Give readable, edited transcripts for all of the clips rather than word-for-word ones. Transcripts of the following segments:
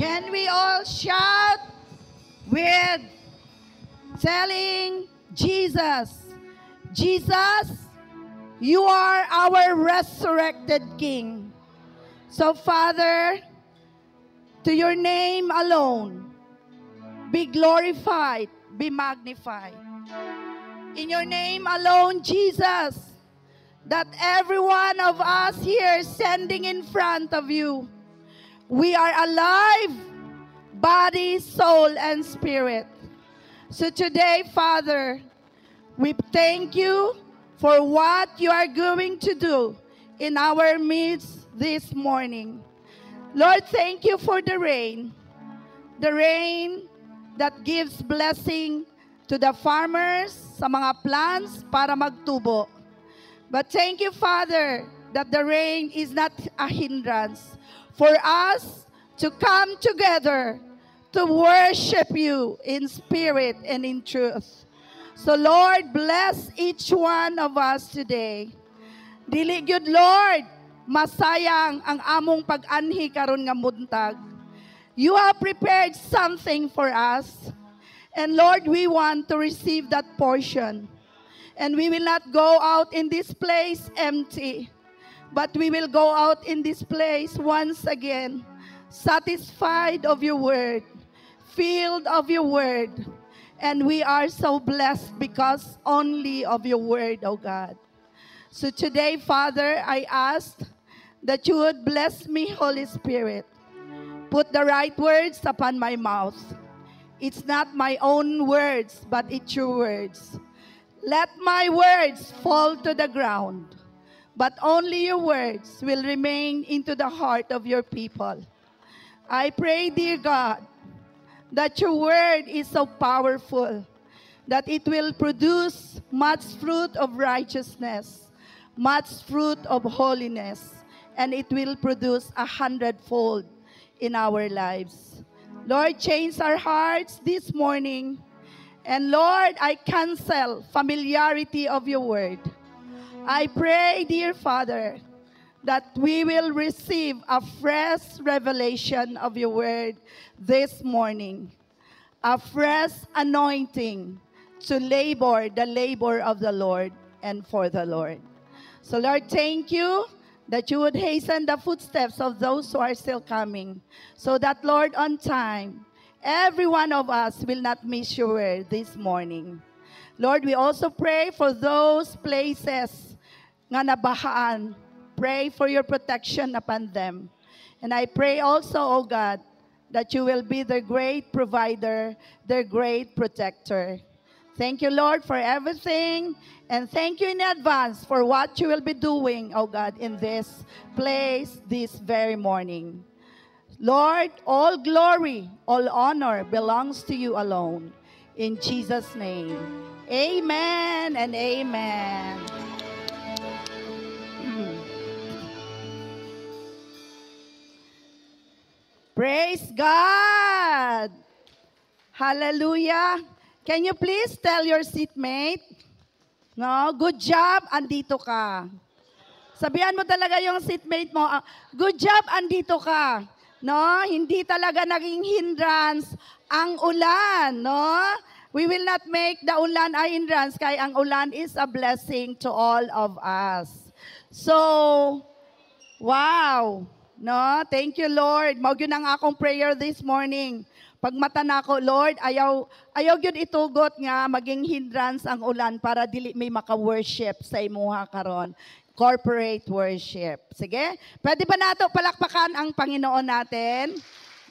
Can we all shout with telling Jesus, Jesus, you are our resurrected King. So, Father, to your name alone, be glorified, be magnified. In your name alone, Jesus, that every one of us here standing in front of you, we are alive, body, soul, and spirit. So today, Father, we thank you for what you are going to do in our midst this morning. Lord, thank you for the rain that gives blessing to the farmers, sa mga plants para magtubo. But thank you, Father, that the rain is not a hindrance for us to come together to worship you in spirit and in truth. So, Lord, bless each one of us today. Dili gyud, Lord, masayang ang among pag-anhi karon nga buntag. You have prepared something for us. And Lord, we want to receive that portion. And we will not go out in this place empty, but we will go out in this place once again, satisfied of your word, filled of your word. And we are so blessed because only of your word, oh God. So today, Father, I ask that you would bless me, Holy Spirit. Put the right words upon my mouth. It's not my own words, but it's your words. Let my words fall to the ground, but only your words will remain into the heart of your people. I pray, dear God, that your word is so powerful, that it will produce much fruit of righteousness, much fruit of holiness, and it will produce 100-fold in our lives. Lord, change our hearts this morning. And Lord, I cancel familiarity of your word. I pray, dear Father, that we will receive a fresh revelation of your word this morning. A fresh anointing to labor the labor of the Lord and for the Lord. So Lord, thank you that you would hasten the footsteps of those who are still coming. So that, Lord, on time, every one of us will not miss your word this morning. Lord, we also pray for those places nga nabahaan. Pray for your protection upon them. And I pray also, oh God, that you will be their great provider, their great protector. Thank you, Lord, for everything. And thank you in advance for what you will be doing, oh God, in this place this very morning. Lord, all glory, all honor belongs to you alone. In Jesus' name, amen and amen. Praise God! Hallelujah! Can you please tell your seatmate, no, good job, andito ka. Sabihan mo talaga yung seatmate mo, good job, andito ka. No, hindi talaga naging hindrance ang ulan, no? We will not make the ulan a hindrance, kaya ang ulan is a blessing to all of us. So, wow, no? Thank you, Lord. Mao gyud ang akong prayer this morning. Pag mata nako, Lord, ayaw gyud itugot nga maging hindrance ang ulan para dili may maka-worship sa imuha karon. Corporate worship. Sige? Pwede ba nato palakpakan ang Panginoon natin?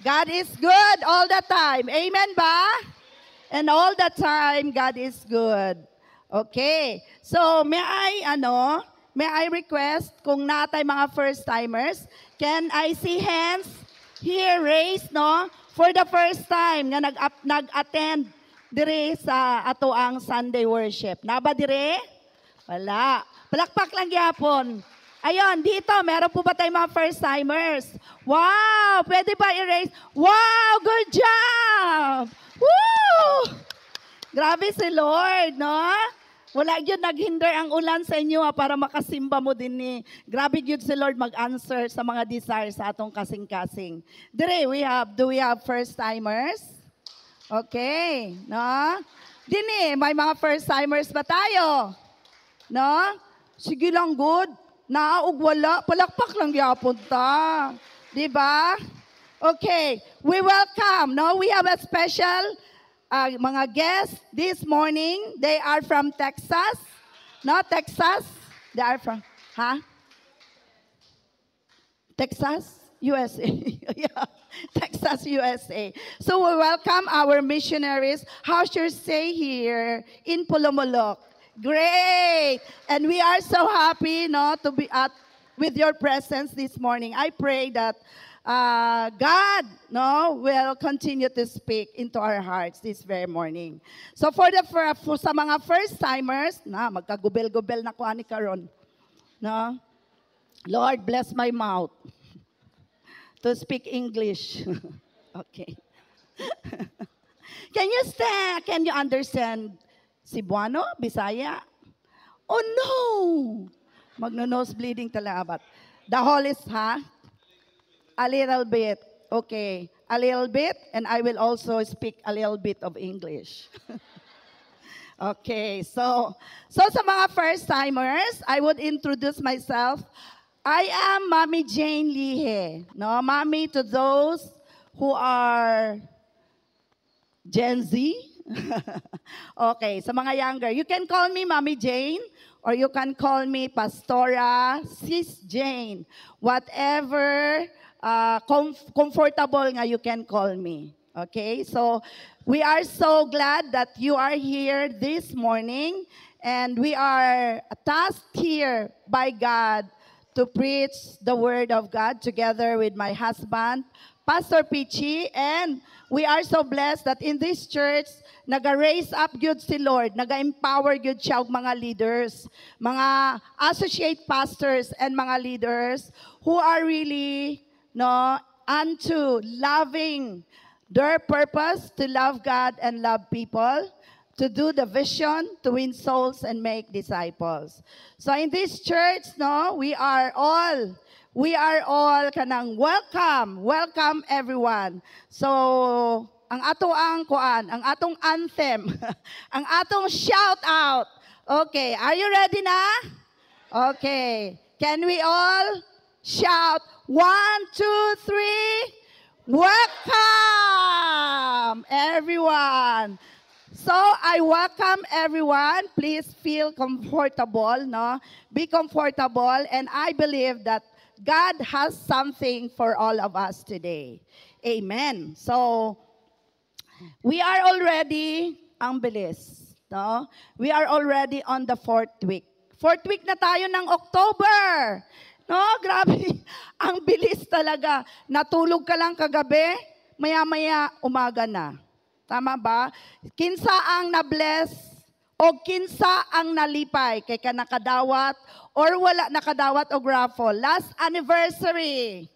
God is good all the time. Amen ba? And all the time, God is good. Okay. So, may I request kung natay mga first-timers, can I see hands here raised, no? For the first time nga nag-attend dire sa ato ang Sunday worship. Naba dire? Wala. Palakpak lang gyapon. Ayun, dito, meron po ba tayong mga first-timers? Wow! Pwede ba i-raise? Wow! Good job! Woo! Grabe si Lord, no? Wala yun naghinder ang ulan sa inyo para makasimba mo din ni. Grabe yun si Lord mag-answer sa mga desires sa atong kasing-kasing. Dire, do we have first-timers? Okay, no? Dini, may mga first-timers ba tayo? No? Sige lang, good. Naog wala, palakpak lang yapon ta. Diba? Okay, we welcome, no? We have a special mga guests this morning. They are from Texas. No, Texas? They are from, Texas, USA. Yeah, Texas, USA. So we welcome our missionaries. How's your stay here in Pulumulok? Great. And we are so happy, no, to be with your presence this morning. I pray that God, no, will continue to speak into our hearts this very morning. So for sa mga first timers, magkagubel-gubel na ko ani karon. No? Lord, bless my mouth to speak English. Okay. Can you understand Cebuano, Bisaya? Oh no. Magno-nose bleeding talaga. The whole is, a little bit. Okay. A little bit, and I will also speak a little bit of English. Okay. So sa mga first-timers, I would introduce myself. I am Mommy Jane Lihe. No, Mommy to those who are Gen Z. Okay. Sa mga younger, you can call me Mommy Jane, or you can call me Pastora Sis Jane. Whatever comfortable nga you can call me. Okay? So, we are so glad that you are here this morning, and we are tasked here by God to preach the Word of God together with my husband, Pastor Pichi, and we are so blessed that in this church, naga-raise up good si Lord, naga-empower good siya og mga leaders, mga associate pastors and mga leaders who are really unto loving their purpose to love God and love people, to do the vision, to win souls and make disciples. So in this church, we are all kanang welcome everyone. So ang atong anthem, ang atong shout out. Okay, are you ready na? Okay, can we all shout 1, 2, 3, welcome everyone. So I welcome everyone. Please feel comfortable, Be comfortable, and I believe that God has something for all of us today. Amen. So we are already, ang bilis, We are already on the 4th week. 4th week na tayo ng October. No, grabe. Ang bilis talaga. Natulog ka lang kagabi, maya-maya umaga na. Tama ba? Kinsa ang na-bless o kinsa ang nalipay kay ka nakadawat or wala nakadawat o raffle. Last anniversary.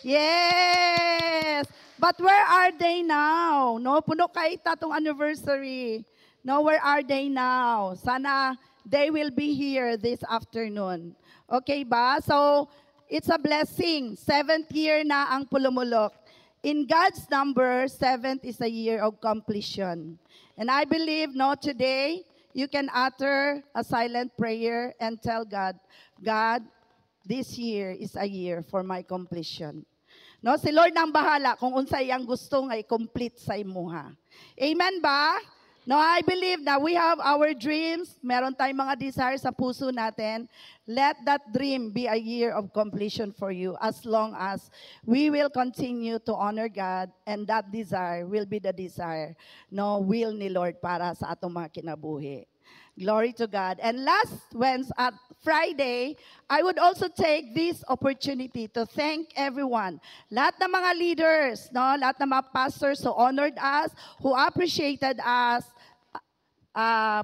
Yes. But where are they now? No, puno kay tatong anniversary. No, where are they now? Sana they will be here this afternoon. Okay ba? So, it's a blessing. 7th year na ang Pulumulok. In God's number, 7th is a year of completion. And I believe, today, you can utter a silent prayer and tell God, God, this year is a year for my completion. Si Lord nang bahala kung unsay ang gusto nga i-complete sa imuha. Amen ba? I believe that we have our dreams. Meron tayong mga desires sa puso natin. Let that dream be a year of completion for you as long as we will continue to honor God, and that desire will be the desire, will ni Lord para sa atong mga kinabuhi. Glory to God. And last Friday, I would also take this opportunity to thank everyone. Lahat ng mga leaders, lahat ng mga pastors who honored us, who appreciated us,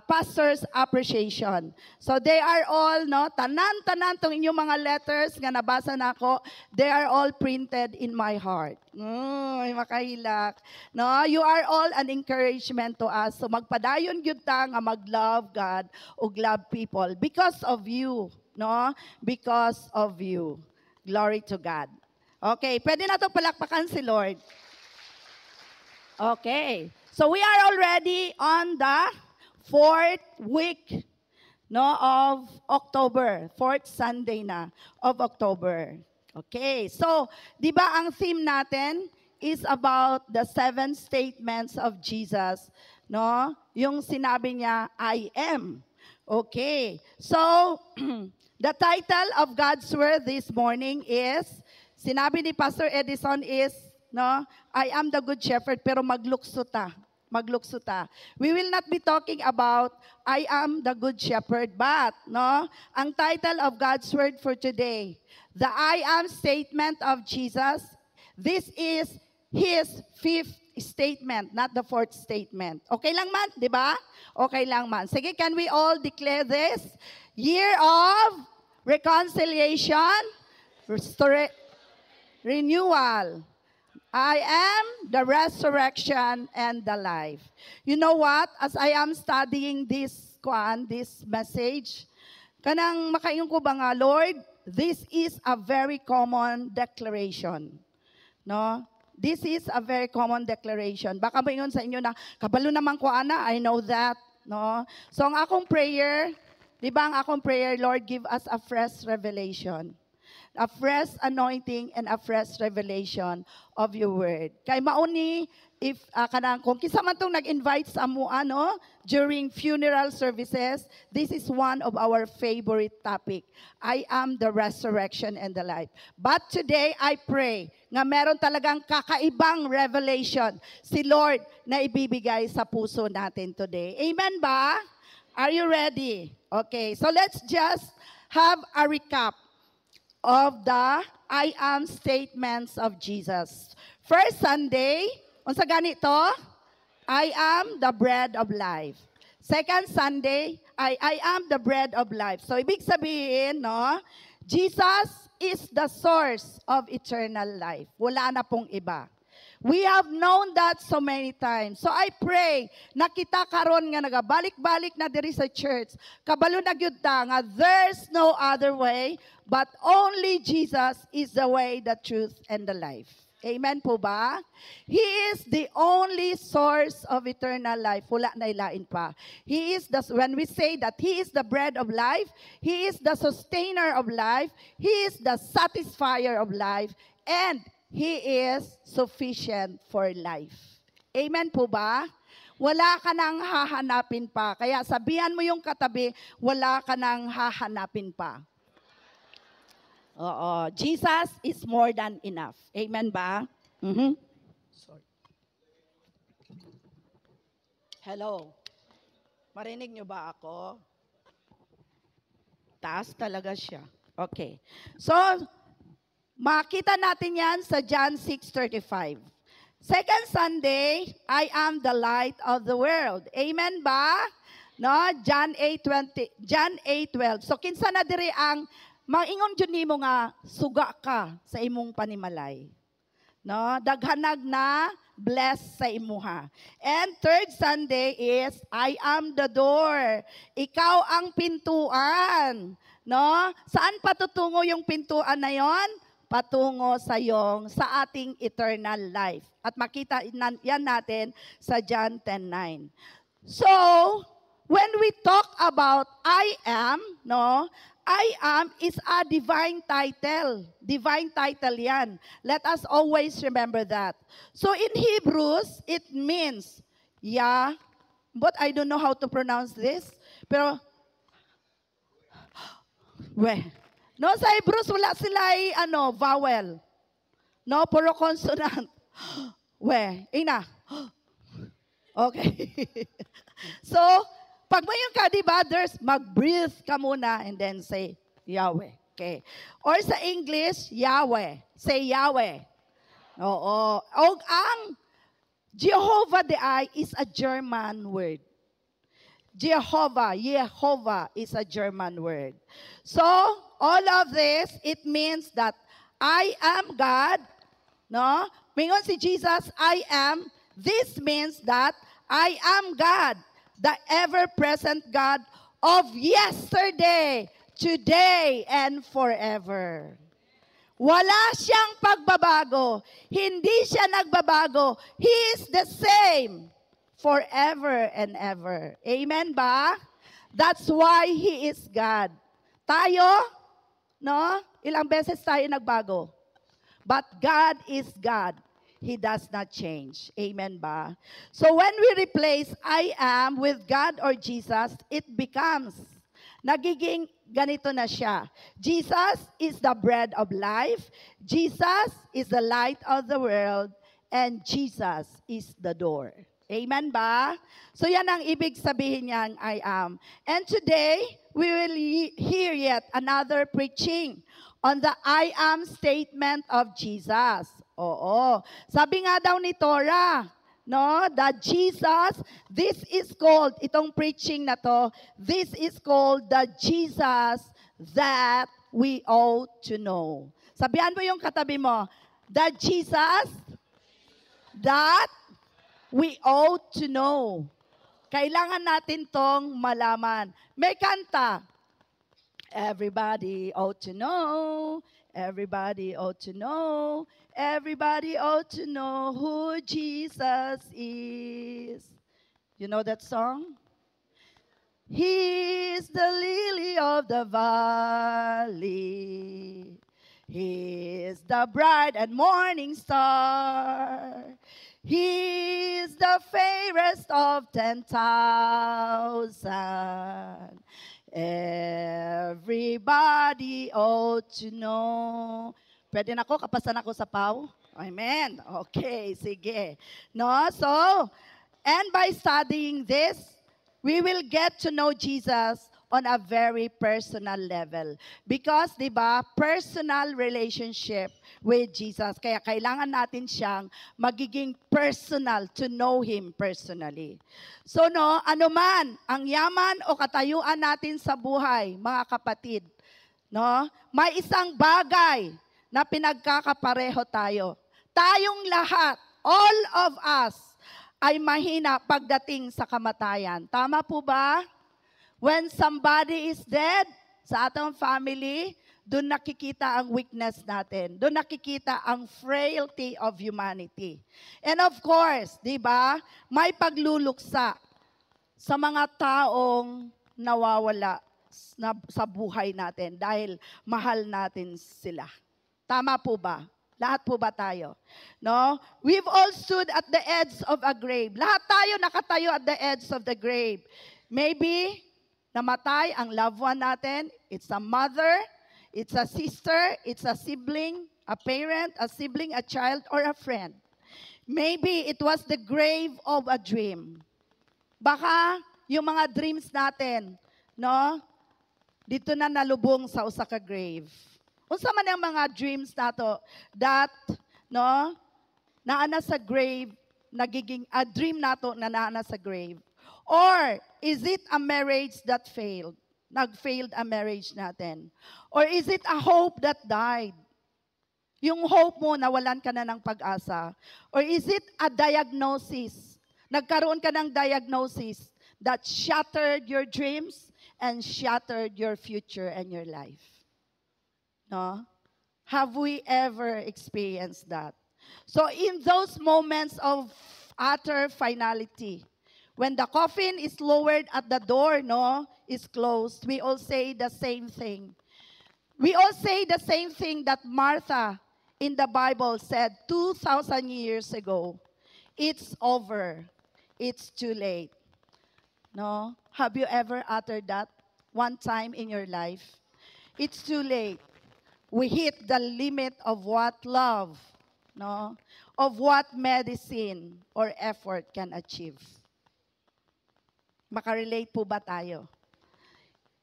pastor's appreciation. So they are all, no, tanan-tanan tong inyong mga letters nga nabasa nako, they are all printed in my heart. Makahilak. No, you are all an encouragement to us. So magpadayon gyud ta nga mag-love God ug love people because of you, no? Because of you. Glory to God. Okay, pwede na to palakpakan si Lord. Okay. So we are already on the 4th week, no, of October. 4th Sunday na of October. Okay. So, di ba ang theme natin is about the 7 statements of Jesus, no? Yung sinabi niya, I am. Okay. So, the title of God's Word this morning is, sinabi ni Pastor Edison is, no, I am the good shepherd, pero maglukso ta. Maglukso ta. We will not be talking about I am the good shepherd, but, no, ang title of God's Word for today, the I am statement of Jesus, this is His 5th statement, not the 4th statement. Okay lang man, di ba? Okay lang man. Sige, can we all declare this? Year of reconciliation, renewal. I am the resurrection and the life. You know what? As I am studying this message, kanang makaingon ko ba nga, Lord, this is a very common declaration. No? This is a very common declaration. Baka ba yun sa inyo na, kabalo naman ko, Ana, I know that. No? So ang akong prayer, di ba ang akong prayer, Lord, give us a fresh revelation. A fresh anointing and a fresh revelation of your word. Kay mauni, if kanang kung kisa man tong nag-invite sa amo ano during funeral services, this is one of our favorite topic. I am the resurrection and the life. But today I pray nga meron talagang kakaibang revelation si Lord na ibibigay sa puso natin today. Amen ba? Are you ready? Okay, so let's just have a recap of the I am statements of Jesus. First Sunday, unsa ganito? I am the bread of life. Second Sunday, I am the bread of life. So ibig sabihin, no, Jesus is the source of eternal life. Wala na pong iba. We have known that so many times. So I pray na kita karon nga nagabalik-balik na diri sa church. Kabalo na gyud ta nga there's no other way but only Jesus is the way, the truth and the life. Amen po ba? He is the only source of eternal life. Wala na ilain pa. He is the, when we say that He is the bread of life, He is the sustainer of life, He is the satisfier of life, and He is sufficient for life. Amen po ba? Wala ka nang hahanapin pa. Kaya sabihan mo yung katabi, wala ka nang hahanapin pa. Oo. Jesus is more than enough. Amen ba? Mm-hmm. Sorry. Hello. Marinig niyo ba ako? Taas talaga siya. Okay. So, makita natin yan sa John 6:35. Second Sunday, I am the light of the world. Amen ba? No, John 8:20, John 8:12. So kinsa na diri ang maingon jud nimo nga suga ka sa imong panimalay. No, daghanag na bless sa imuha. And third Sunday is I am the door. Ikaw ang pintuan. No? Saan patutungo yung pintuan na 'yon? Patungo sa ating eternal life. At makita yan natin sa John 10:9. So, when we talk about I am, no? I am is a divine title. Divine title yan. Let us always remember that. So in Hebrews, it means, yeah, but I don't know how to pronounce this. Pero, no, sa Hebrews, wala sila vowel. No, puro consonant. Ina. Okay. So, pag mayon ka, di ba, mag-breathe ka muna and then say, Yahweh. Okay. Or sa English, Yahweh. Say Yahweh. Oo. O ang Jehovah the I is a German word. Jehovah is a German word. So, all of this, it means that I am God. No? Mingon si Jesus, I am. This means that I am God, the ever-present God of yesterday, today, and forever. Wala siyang pagbabago. Hindi siya nagbabago. He is the same forever and ever. Amen ba? That's why He is God. Tayo, no? Ilang beses tayo nagbago. But God is God. He does not change. Amen ba? So when we replace I am with God or Jesus, it becomes, nagiging ganito na siya. Jesus is the bread of life. Jesus is the light of the world. And Jesus is the door. Amen ba? So yan ang ibig sabihin niyang I am. And today, we will hear yet another preaching on the I am statement of Jesus. Oo. Sabi nga daw ni Torah, no, that Jesus, this is called, itong preaching na to, this is called the Jesus that we ought to know. Sabihan mo yung katabi mo, the Jesus that we ought to know. Kailangan natin tong malaman. May kanta, everybody ought to know, everybody ought to know, everybody ought to know who Jesus is. You know that song? He is the lily of the valley. He is the bright and morning star. He is the fairest of 10,000. Everybody ought to know. Pwede na ako, kapasan ako sa PAW? Amen. Okay, sige. No, so, and by studying this, we will get to know Jesus on a very personal level. Because, di ba, personal relationship with Jesus. Kaya kailangan natin siyang magiging personal, to know Him personally. So, no, anuman ang yaman o katayuan natin sa buhay, mga kapatid, no, may isang bagay na pinagkakapareho tayo. Tayong lahat, all of us, ay mahina pagdating sa kamatayan. Tama po ba? When somebody is dead sa atong family, doon nakikita ang weakness natin. Doon nakikita ang frailty of humanity. And of course, di ba, may pagluluksa sa mga taong nawawala sa buhay natin dahil mahal natin sila. Tama po ba? Lahat po ba tayo? No? We've all stood at the edge of a grave. Lahat tayo nakatayo at the edge of the grave. Maybe namatay ang loved one natin. It's a mother, it's a sister, it's a sibling, a parent, a sibling, a child, or a friend. Maybe it was the grave of a dream. Baka yung mga dreams natin, no? Dito na nalubong sa usa ka grave. Unsa man ang mga dreams nato that, no, naana sa grave, nagiging a dream nato na naana sa grave. Or is it a marriage that failed? Nag-failed a marriage natin. Or is it a hope that died? Yung hope mo, nawalan ka na ng pag-asa. Or is it a diagnosis? Nagkaroon ka ng diagnosis that shattered your dreams and shattered your future and your life. No? Have we ever experienced that? So in those moments of utter finality, when the coffin is lowered at the door, no, is closed, we all say the same thing. We all say the same thing that Martha in the Bible said 2,000 years ago. It's over. It's too late. No? Have you ever uttered that one time in your life? It's too late. We hit the limit of what love, no, of what medicine or effort can achieve. Makarelate po ba tayo?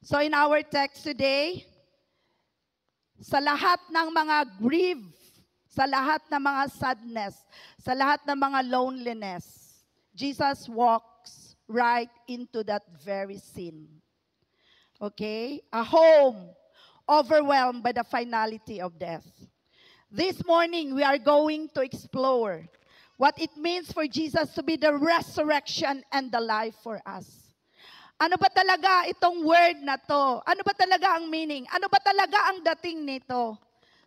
So in our text today, sa lahat ng mga grief, sa lahat ng mga sadness, sa lahat ng mga loneliness, Jesus walks right into that very sin. Okay? A home overwhelmed by the finality of death. This morning, we are going to explore what it means for Jesus to be the resurrection and the life for us. Ano ba talaga itong word na to? Ano ba talaga ang meaning? Ano ba talaga ang dating nito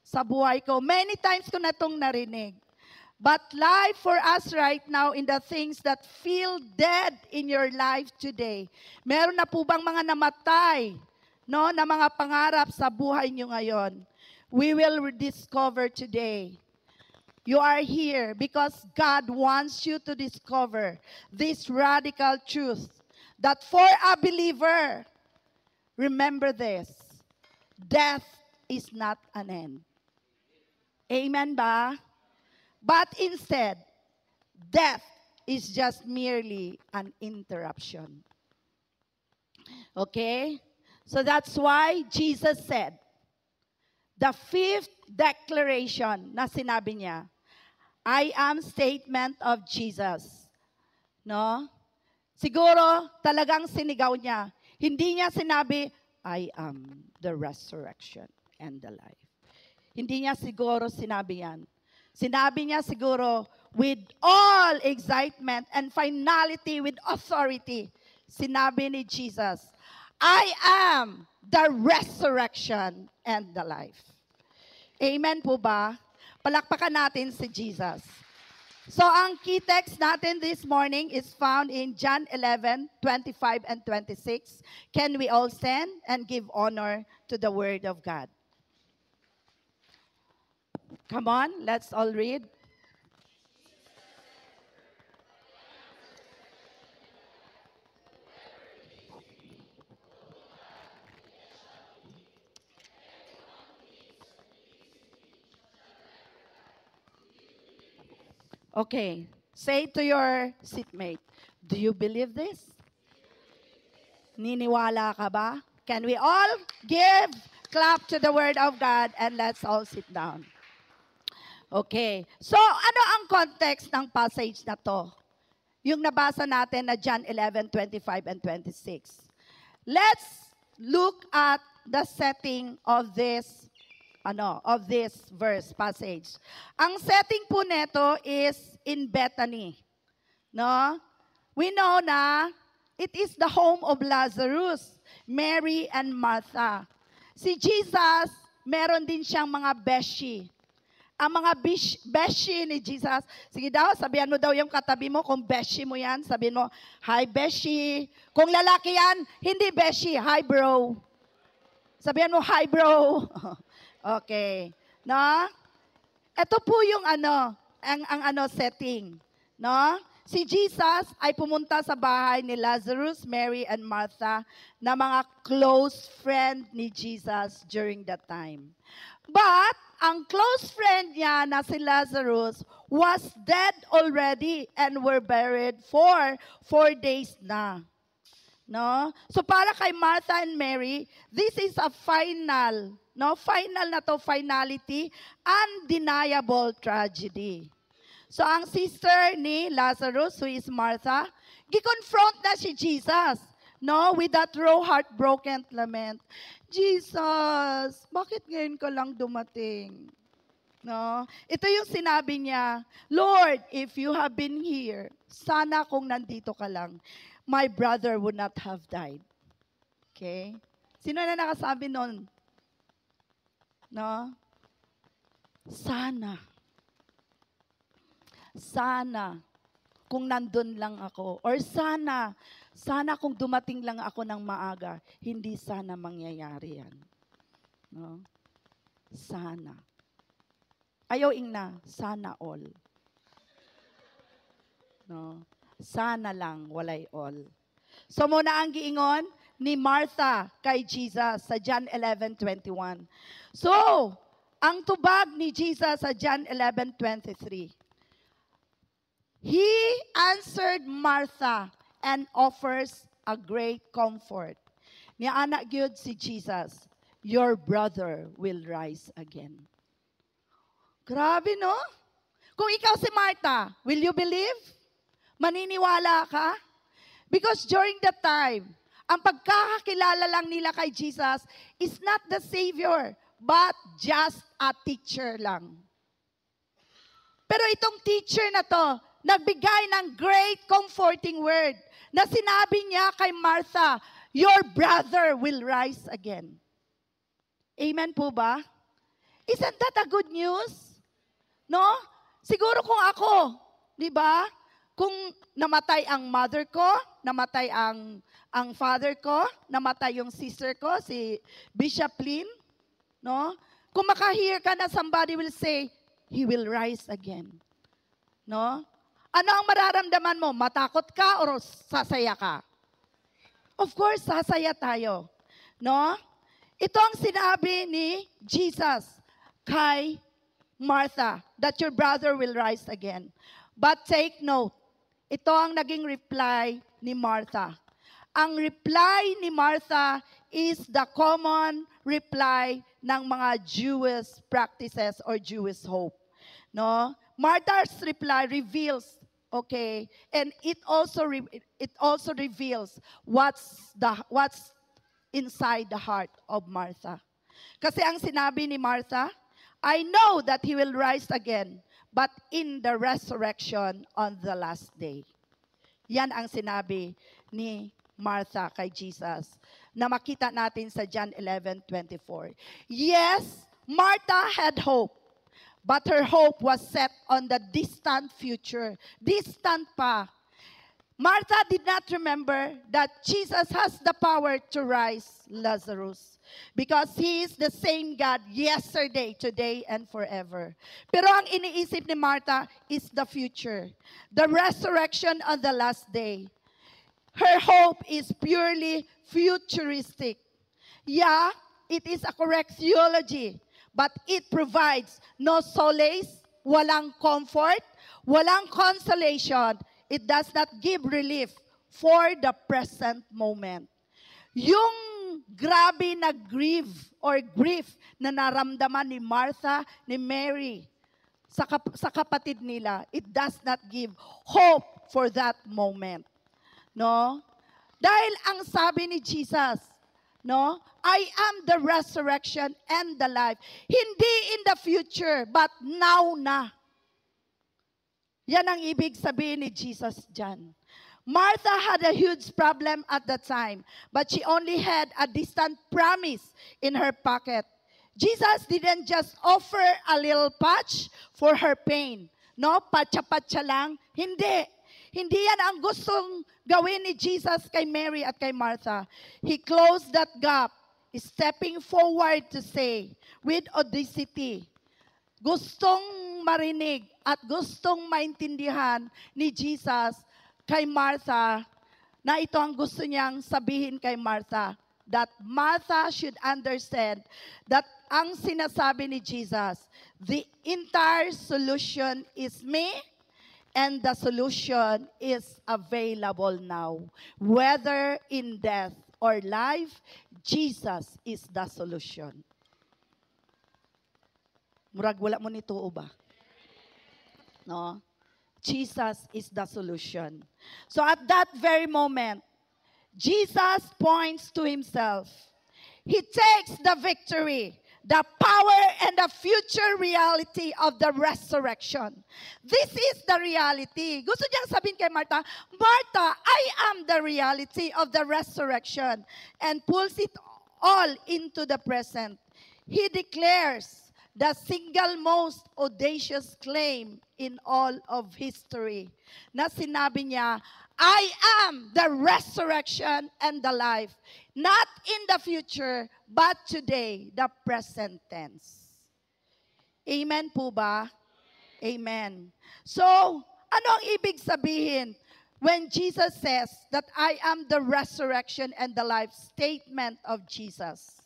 sa buhay ko? Many times ko na itong narinig. But life for us right now in the things that feel dead in your life today. Meron na po bang mga namatay, no, na mga pangarap sa buhay nyo ngayon? We will rediscover today. You are here because God wants you to discover this radical truth that for a believer, remember this, death is not an end. Amen ba? But instead, death is just merely an interruption. Okay? So that's why Jesus said, the fifth declaration na sinabi niya, I am statement of Jesus. No? Siguro talagang sinigaw niya. Hindi niya sinabi, I am the resurrection and the life. Hindi niya siguro sinabi yan. Sinabi niya siguro with all excitement and finality, with authority. Sinabi ni Jesus, I am the resurrection and the life. Amen po ba? Palakpakan natin si Jesus. So ang key text natin this morning is found in John 11:25 and 26. Can we all stand and give honor to the Word of God? Come on, let's all read. Okay, say to your seatmate, do you believe this? Niniwala ka ba? Can we all give clap to the Word of God and let's all sit down. Okay, so ano ang context ng passage na to? Yung nabasa natin na John 11:25 and 26. Let's look at the setting of this verse passage. Ang setting po nito is in Bethany. No? We know na it is the home of Lazarus, Mary and Martha. Si Jesus, meron din siyang mga beshi. Ang mga beshi ni Jesus, sige daw, sabihan mo daw yung katabi mo, kung beshi mo yan, sabihin mo, hi beshi. Kung lalaki yan, hindi beshi, hi bro. Sabihan mo, hi bro. Okay. No? Ito po yung ang setting. No? Si Jesus ay pumunta sa bahay ni Lazarus, Mary, and Martha na mga close friend ni Jesus during that time. But, ang close friend niya na si Lazarus was dead already and were buried for 4 days na. No? So para kay Martha and Mary, this is a final na to, finality, undeniable tragedy. So ang sister ni Lazarus, who is Martha, gi-confront na si Jesus, no, with that raw heartbroken lament. Jesus, bakit ngayon ka lang dumating? No? Ito yung sinabi niya, Lord, if you have been here, sana kung nandito ka lang, my brother would not have died. Okay? Sino na nakasabi nun? No? Sana. Sana kung nandun lang ako. Or sana kung dumating lang ako ng maaga, hindi sana mangyayari yan. No? Sana. Ayaw ingna, sana all. No? Sana lang, walay all. So muna ang giingon ni Martha kay Jesus sa John 11:21. So, ang tubag ni Jesus sa John 11:23. He answered Martha and offers a great comfort. Niya anak gyud si Jesus, your brother will rise again. Grabe, no? Kung ikaw si Martha, will you believe? Maniniwala ka? Because during that time, ang pagkakakilala lang nila kay Jesus is not the Savior, but just a teacher lang. Pero itong teacher na to, nagbigay ng great comforting word na sinabi niya kay Martha, your brother will rise again. Amen po ba? Isn't that a good news? No? Siguro kung ako, di ba? Kung namatay ang mother ko, namatay ang father ko, namatay yung sister ko, si Bishop Lynn, no? Kung makahear ka na somebody will say, he will rise again. No? Ano ang mararamdaman mo? Matakot ka o sasaya ka? Of course, sasaya tayo. No? Ito ang sinabi ni Jesus kay Martha, that your brother will rise again. But take note, ito ang naging reply ni Martha. Ang reply ni Martha is the common reply ng mga Jewish practices or Jewish hope. No? Martha's reply reveals, okay, and it also reveals what's inside the heart of Martha. Kasi ang sinabi ni Martha, I know that he will rise again, but in the resurrection on the last day. Yan ang sinabi ni Martha kay Jesus na makita natin sa John 11:24. Yes, Martha had hope, but her hope was set on the distant future. Distant pa. Martha did not remember that Jesus has the power to rise Lazarus because He is the same God yesterday, today, and forever. Pero ang iniisip ni Martha is the future, the resurrection on the last day. Her hope is purely futuristic. Yeah, it is a correct theology, but it provides no solace, walang comfort, walang consolation. It does not give relief for the present moment. Yung grabe na grief na naramdaman ni Martha, ni Mary, sa kapatid nila, it does not give hope for that moment. No? Dahil ang sabi ni Jesus, no? I am the resurrection and the life. Hindi in the future, but now na. Yan ang ibig sabihin ni Jesus dyan. Martha had a huge problem at the time, but she only had a distant promise in her pocket. Jesus didn't just offer a little patch for her pain. No, patsa-patsa lang. Hindi. Hindi yan ang gustong gawin ni Jesus kay Mary at kay Martha. He closed that gap, stepping forward to say, with audacity, gustong marinig at gustong maintindihan ni Jesus kay Martha na ito ang gusto niyang sabihin kay Martha. That Martha should understand that ang sinasabi ni Jesus, the entire solution is me and the solution is available now. Whether in death or life, Jesus is the solution. Murag wala mo nito ba? No? Jesus is the solution. So at that very moment, Jesus points to himself. He takes the victory, the power, and the future reality of the resurrection. This is the reality. Gusto niyang sabihin kay Martha, Martha, I am the reality of the resurrection, and pulls it all into the present. He declares the single most audacious claim in all of history. Na sinabi niya, I am the resurrection and the life. Not in the future, but today, the present tense. Amen po ba? Amen. So, ano ang ibig sabihin when Jesus says that I am the resurrection and the life statement of Jesus?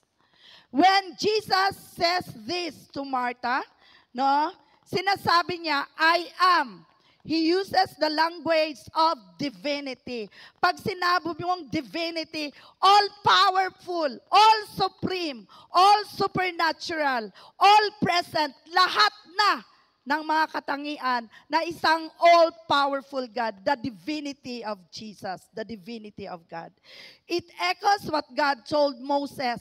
When Jesus says this to Martha, no, sinasabi niya, I am. He uses the language of divinity. Pag sinabi mong divinity, all powerful, all supreme, all supernatural, all present, lahat na ng mga katangian na isang all-powerful God, the divinity of Jesus, the divinity of God. It echoes what God told Moses.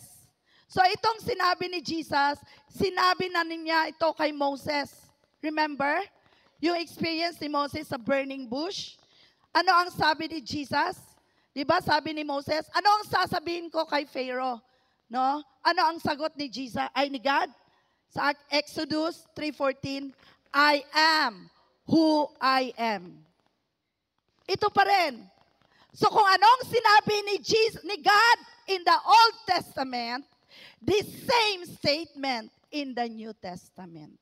So itong sinabi ni Jesus, sinabi na niya ito kay Moses. Remember? Yung experience ni Moses sa burning bush? Ano ang sabi ni Jesus? Diba sabi ni Moses, ano ang sasabihin ko kay Pharaoh? No? Ano ang sagot ni Jesus, ay ni God? Sa Exodus 3:14, I am who I am. Ito pa rin. So kung anong sinabi ni God in the Old Testament, the same statement in the New Testament.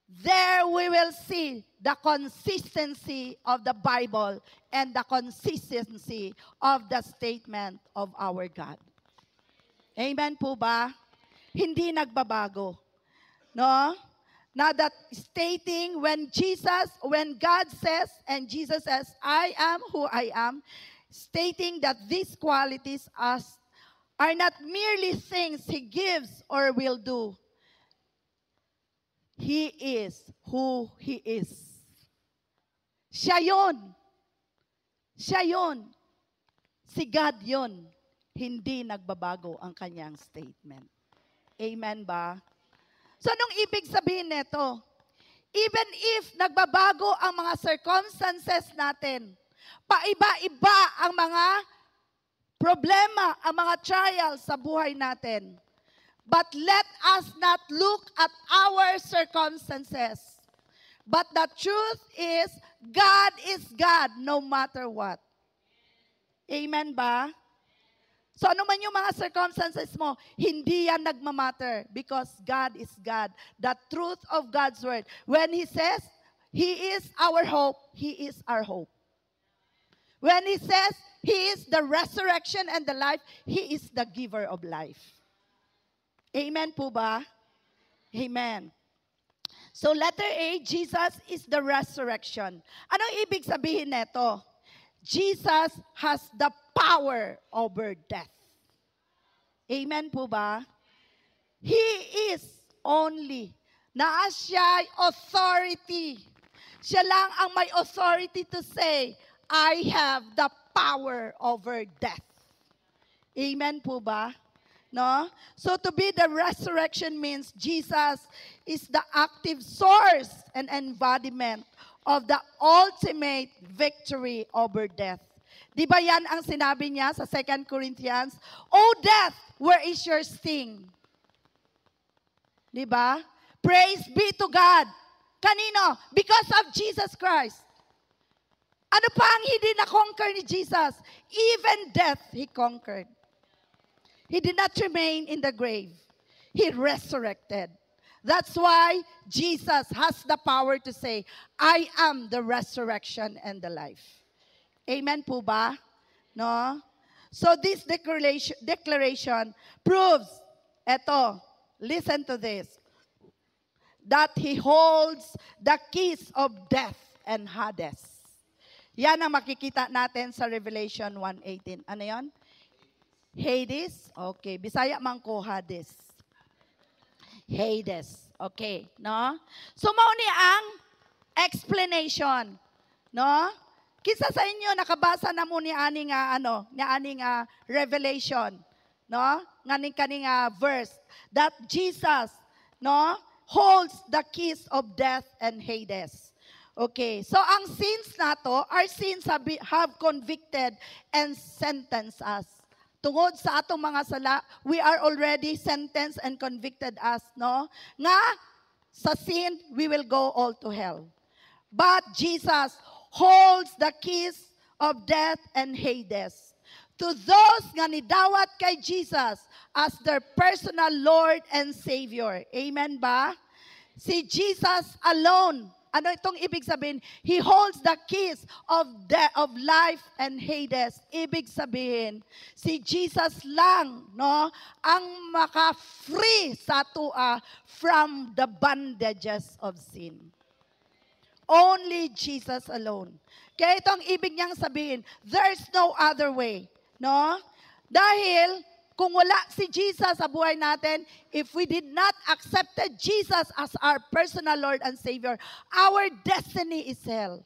There we will see the consistency of the Bible and the consistency of the statement of our God. Amen po ba? Hindi nagbabago. No? Now that stating when God says, and Jesus says, I am who I am, stating that these qualities are not merely things He gives or will do. He is who He is. Siya yun. Siya yun. Si God yun. Hindi nagbabago ang kanyang statement. Amen ba? So, anong ibig sabihin nito? Even if nagbabago ang mga circumstances natin, paiba-iba ang mga problema, ang mga trials sa buhay natin, but let us not look at our circumstances. But the truth is, God is God no matter what. Amen ba? So ano man yung mga circumstances mo, hindi yan nagmamatter because God is God. The truth of God's word. When He says, He is our hope, He is our hope. When He says, He is the resurrection and the life, He is the giver of life. Amen po ba? Amen. So letter A, Jesus is the resurrection. Anong ibig sabihin nito? Jesus has the power over death. Amen po ba? He is only. Siya authority. Siya lang ang may authority to say, I have the power over death. Amen po ba? No? So to be the resurrection means Jesus is the active source and embodiment of the ultimate victory over death. Di ba yan ang sinabi niya sa 2 Corinthians? O death, where is your sting? Di ba? Praise be to God. Kanino? Because of Jesus Christ. Ano pa ang hindi na-conquer ni Jesus? Even death, He conquered. He did not remain in the grave. He resurrected. That's why Jesus has the power to say, I am the resurrection and the life. Amen po ba? No? So this declaration proves, listen to this, that He holds the keys of death and Hades. Yan ang makikita natin sa Revelation 1:18. Ano yan? Hades? Okay. Bisaya man ko, Hades. Hades. Okay. No? So, mauni ang explanation. No? Kisa sa inyo, nakabasa na mo ni aning, Revelation. No? Nganing kaning verse. That Jesus, no? Holds the keys of death and Hades. Okay. So, ang sins nato, our sins have convicted and sentenced us. Tungod sa atong mga sala, we are already sentenced and convicted us, no? Nga, sa sin, we will go all to hell. But Jesus holds the keys of death and Hades. To those nga nidawat kay Jesus as their personal Lord and Savior. Amen ba? Si Jesus alone. Ano itong ibig sabihin? He holds the keys of life and Hades. Ibig sabihin, si Jesus lang, no, ang maka-free sa tua from the bondages of sin. Only Jesus alone. Kaya itong ibig niyang sabihin, there's no other way, no? Dahil Kung wala si Jesus sa buhay natin, if we did not accepted Jesus as our personal Lord and Savior, our destiny is hell.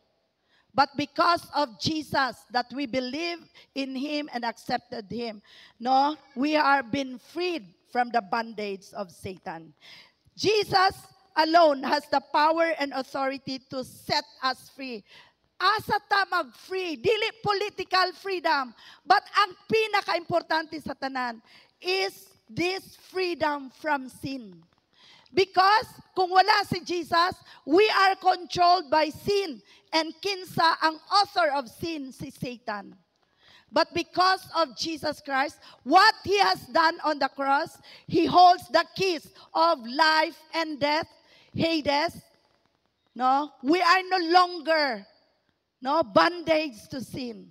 But because of Jesus, that we believe in Him and accepted Him, no, we are being freed from the bondage of Satan. Jesus alone has the power and authority to set us free. Asa ta mag-free, dili political freedom, but ang pinaka-importante sa tanan is this freedom from sin. Because kung wala si Jesus, we are controlled by sin. And kinsa ang author of sin, si Satan. But because of Jesus Christ, what He has done on the cross, He holds the keys of life and death, Hades. No, we are no longer bondage to sin.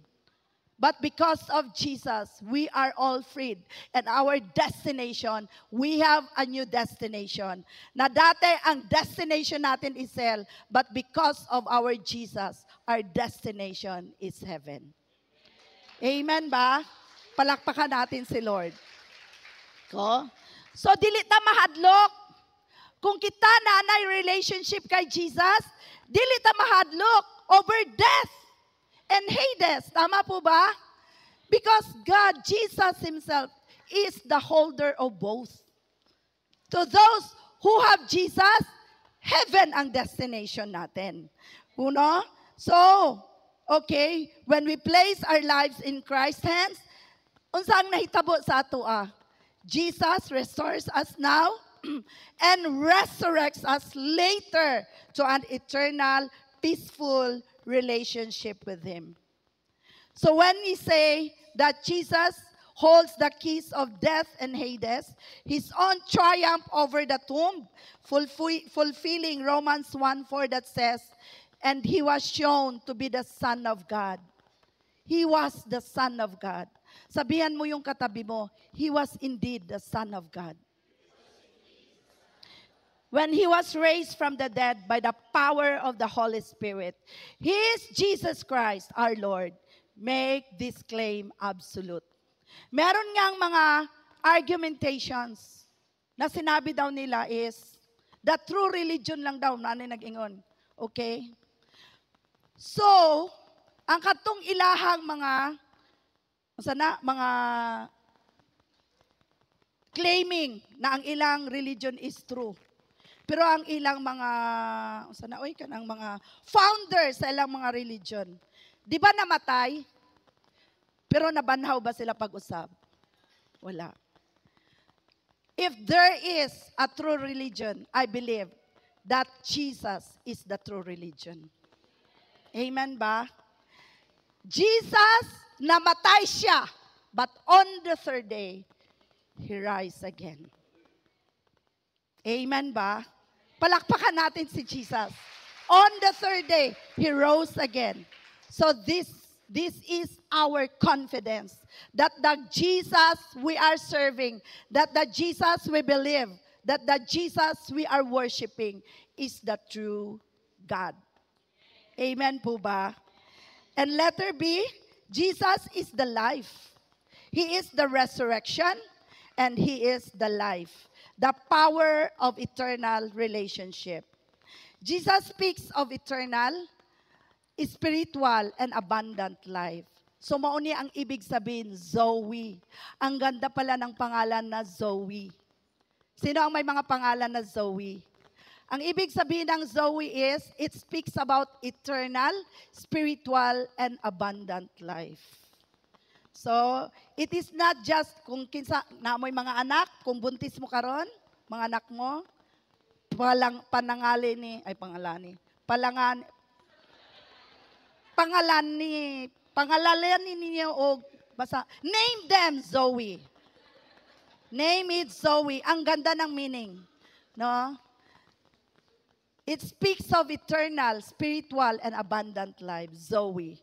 But because of Jesus, we are all freed. And our destination, we have a new destination. Na dati, ang destination natin is hell. But because of our Jesus, our destination is heaven. Amen ba? Palakpakan natin si Lord. So, dili ta mahadlok. Kung kita nanay relationship kay Jesus, dili ta mahadlok over death and Hades. Tama po ba? Because God, Jesus Himself, is the holder of both. To those who have Jesus, heaven ang destination natin. Uno? So, okay, when we place our lives in Christ's hands, unsang nahitabo sa ato Jesus restores us now and resurrects us later to an eternal, peaceful relationship with Him. So when we say that Jesus holds the keys of death and Hades, His own triumph over the tomb, fulfilling Romans 1:4 that says, and He was shown to be the Son of God. He was the Son of God. Sabihan mo yung katabi mo, He was indeed the Son of God. When He was raised from the dead by the power of the Holy Spirit, He is Jesus Christ, our Lord. Make this claim absolute. Meron ngang mga argumentations na sinabi daw nila is, the true religion lang daw, nanay nag-ingon. Okay? So, ang katong ilahang mga claiming na ang ilang religion is true. Pero ang ilang mga kanang mga founders sa ilang mga religion, di ba namatay? Pero nabanhaw ba sila pag-usap? Wala. If there is a true religion, I believe that Jesus is the true religion. Amen ba? Jesus, namatay siya, but on the third day, He rise again. Amen ba? Palakpakan natin si Jesus. On the third day, He rose again. So this is our confidence that the Jesus we are serving, that the Jesus we believe, that the Jesus we are worshiping is the true God. Amen po ba? And letter B, Jesus is the life. He is the resurrection and He is the life. The power of eternal relationship. Jesus speaks of eternal, spiritual, and abundant life. So mauni ang ibig sabihin, Zoe. Ang ganda pala ng pangalan na Zoe. Sino ang may mga pangalan na Zoe? Ang ibig sabihin ng Zoe is, it speaks about eternal, spiritual, and abundant life. So, it is not just kung kinsa na mo'y mga anak, kung buntis mo karon, mga anak mo, pangalan ninyo o basta, name them Zoe. Name it Zoe. Ang ganda ng meaning. No? It speaks of eternal, spiritual, and abundant life. Zoe.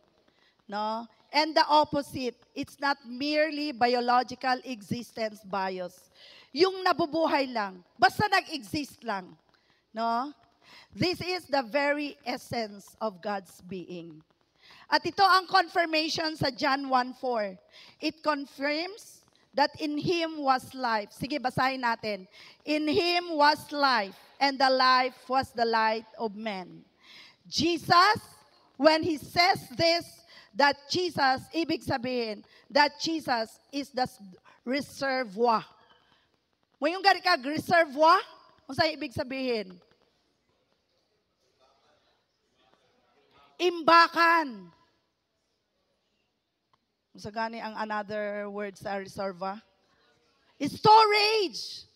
No? And the opposite, it's not merely biological existence bios. Yung nabubuhay lang, basta nag-exist lang. No? This is the very essence of God's being. At ito ang confirmation sa John 1:4. It confirms that in Him was life. Sige, basahin natin. In Him was life, and the life was the light of men. Jesus, when He says this, that Jesus, ibig sabihin, that Jesus is the reservoir. Mayong gari kag reservoir, kung saan ibig sabihin? Imbakan. Sa gani ang another word sa reserva? Storage.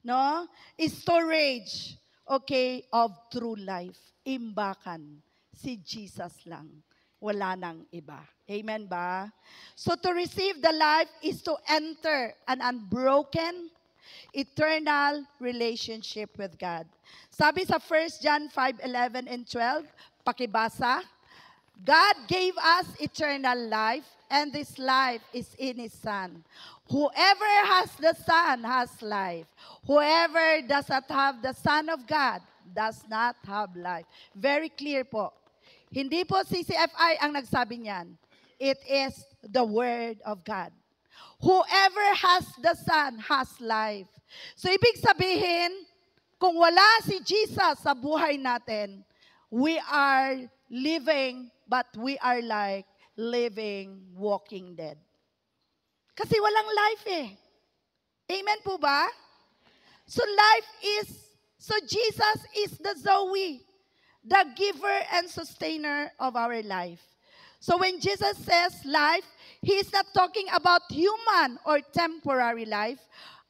No? Storage. Okay, of true life. Imbakan. Si Jesus lang. Wala nang iba. Amen ba? So to receive the life is to enter an unbroken, eternal relationship with God. Sabi sa 1 John 5:11 and 12, pakibasa, God gave us eternal life, and this life is in His Son. Whoever has the Son has life. Whoever does not have the Son of God does not have life. Very clear po. Hindi po CCFI ang nagsabi niyan. It is the Word of God. Whoever has the Son has life. So ibig sabihin, kung wala si Jesus sa buhay natin, we are living, but we are like living, walking dead. Kasi walang life eh. Amen po ba? So Jesus is the Zoe, the giver and sustainer of our life. So when Jesus says life, He is not talking about human or temporary life.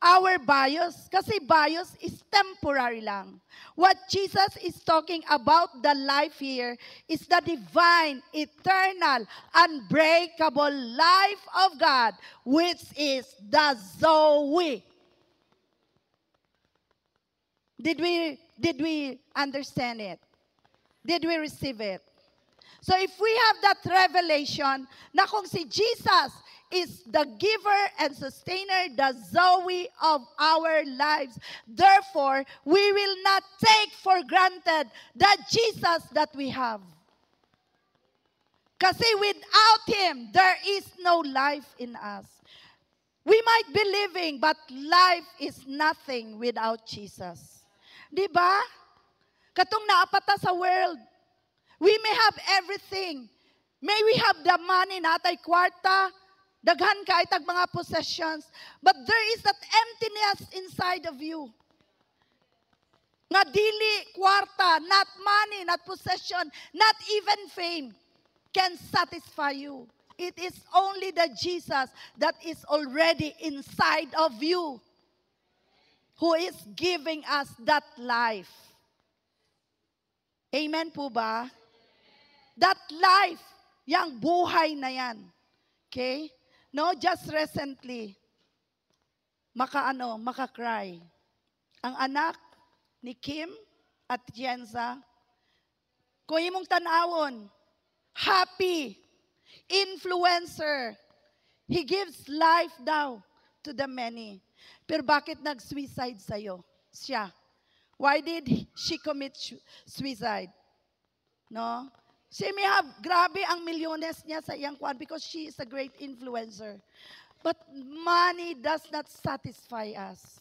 Our bios, kasi bios is temporary lang. What Jesus is talking about, the life here, is the divine, eternal, unbreakable life of God, which is the Zoe. Did we understand it? Did we receive it? So if we have that revelation na kung si Jesus is the giver and sustainer, the Zoe of our lives, therefore, we will not take for granted the Jesus that we have. Kasi without Him, there is no life in us. We might be living, but life is nothing without Jesus. Diba? Katong naapata sa world, we may have everything. May we have the money, natay kwarta, daghan ka itag mga possessions, but there is that emptiness inside of you. Nga dili kwarta, not money, not possession, not even fame can satisfy you. It is only the Jesus that is already inside of you who is giving us that life. Amen po ba? That life, yang buhay na yan. Okay? No, just recently, maka-cry. Ang anak ni Kim at Jenza, kung imong tanawon, happy, influencer, he gives life daw to the many. Pero bakit nag-suicide sa'yo? Siya. Why did she commit suicide? No? She may have, grabe ang milyones niya sa iyang kwan because she is a great influencer. But money does not satisfy us.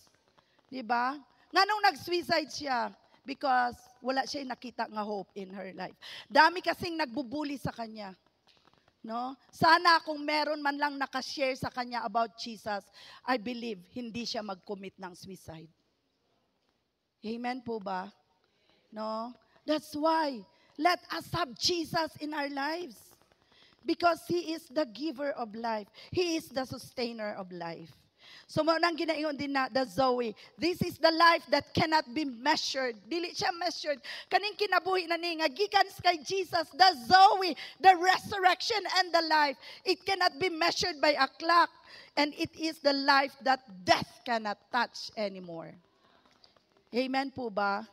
Diba? Nga nung nag-suicide siya, because wala siya nakita nga hope in her life. Dami kasing nagbubuli sa kanya. No? Sana kung meron man lang nakashare sa kanya about Jesus, I believe hindi siya mag-commit ng suicide. Amen po ba? No? That's why let us have Jesus in our lives. Because He is the giver of life. He is the sustainer of life. So, nang ginaingon din na, the Zoe. This is the life that cannot be measured. Dili siya measured. Kaning kinabuhi na ni, nga gikan kay Jesus, the Zoe, the resurrection and the life. It cannot be measured by a clock. And it is the life that death cannot touch anymore. Amen po ba?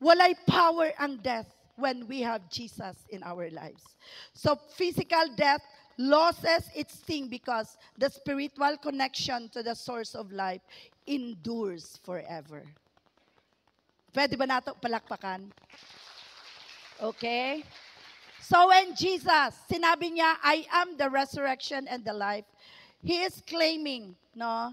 Walay power ang death when we have Jesus in our lives. So physical death loses its sting because the spiritual connection to the source of life endures forever. Pwede ba nato palakpakan? Okay? So when Jesus, sinabi niya, I am the resurrection and the life, He is claiming, no?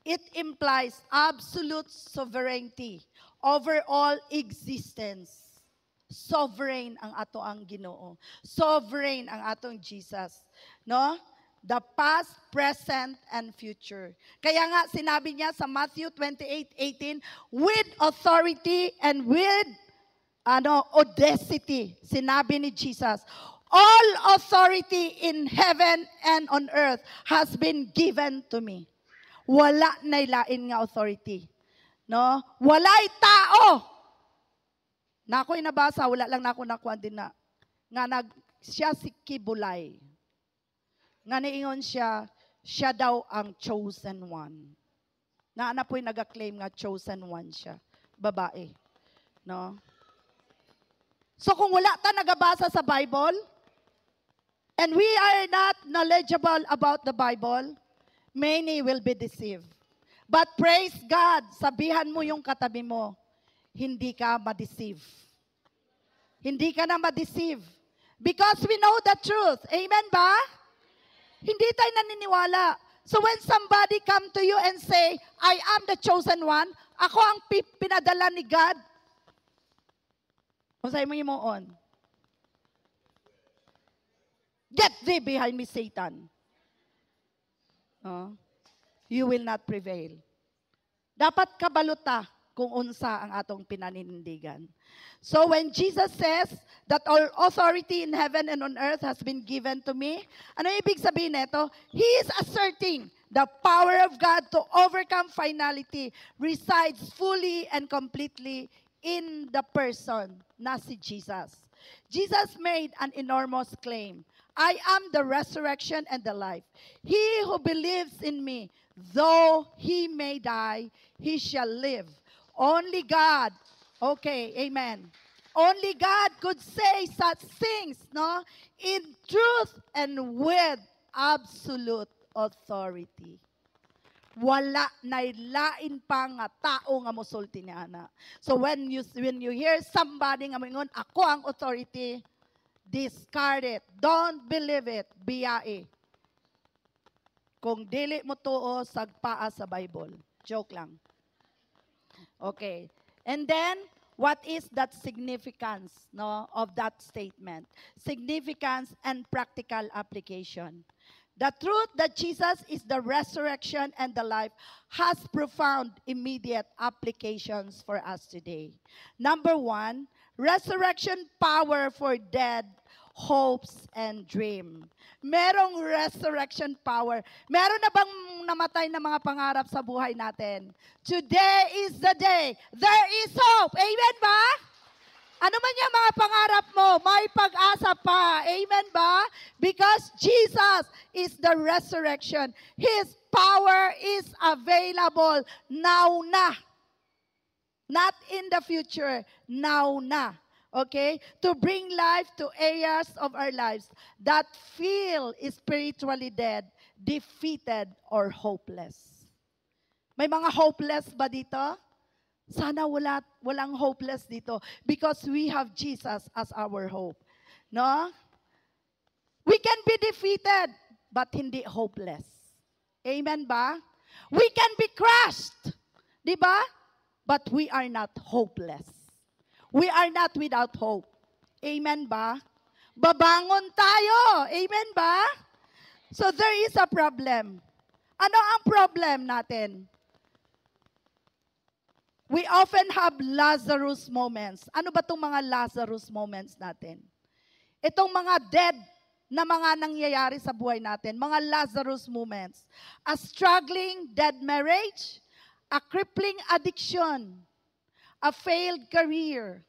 It implies absolute sovereignty over all existence. Sovereign ang ato ang Ginoo. Sovereign ang atong Jesus. No? The past, present, and future. Kaya nga sinabi niya sa Matthew 28:18, with authority and with audacity. Sinabi ni Jesus, all authority in heaven and on earth has been given to me. Wala na ilain nga authority. No? Walay tao. Na ako'y nabasa, wala lang na ako nakuha din na. Siya si Kibulay. Nga niingon siya, siya daw ang chosen one. Na po'y nag-claim nga chosen one siya. Babae. No? So kung wala ta nagabasa sa Bible, and we are not knowledgeable about the Bible, many will be deceived. But praise God, sabihan mo yung katabi mo, hindi ka ma-deceive. Hindi ka na ma-deceive. Because we know the truth. Amen ba? Hindi tayo naniniwala. So when somebody come to you and say, I am the chosen one, ako ang pinadala ni God, kung sa'yo mo imoon, get thee behind me, Satan. You will not prevail. Dapat kabaluta kung unsa ang atong pinaninindigan. So when Jesus says that all authority in heaven and on earth has been given to me, ano ibig sabihin nito? He is asserting the power of God to overcome finality resides fully and completely in the person na si Jesus. Jesus made an enormous claim. I am the resurrection and the life. He who believes in me, though he may die, he shall live. Only God, okay, amen. Only God could say such things, no? In truth and with absolute authority. Wala na lain pa nga tao nga mosulti niya ana. So when you hear somebody nga moingon, ako ang authority, discard it. Don't believe it. Biyae. Kung dili mo tuo, sagpaa sa Bible. Joke lang. Okay. And then, what is that significance, no, of that statement? Significance and practical application. The truth that Jesus is the resurrection and the life has profound immediate applications for us today. Number one, resurrection power for dead hopes and dream. Merong resurrection power. Meron na bang namatay na mga pangarap sa buhay natin? Today is the day. There is hope. Amen ba? Ano man yung mga pangarap mo, may pag-asa pa. Amen ba? Because Jesus is the resurrection. His power is available now na. Not in the future, now na. Okay? To bring life to areas of our lives that feel spiritually dead, defeated, or hopeless. May mga hopeless ba dito? Sana walang hopeless dito because we have Jesus as our hope. No? We can be defeated but hindi hopeless. Amen ba? We can be crushed. Di ba? But we are not hopeless. We are not without hope. Amen ba? Babangon tayo. Amen ba? So there is a problem. Ano ang problem natin? We often have Lazarus moments. Ano ba itong mga Lazarus moments natin? Itong mga dead na mga nangyayari sa buhay natin, mga Lazarus moments. A struggling dead marriage, a crippling addiction, a failed career.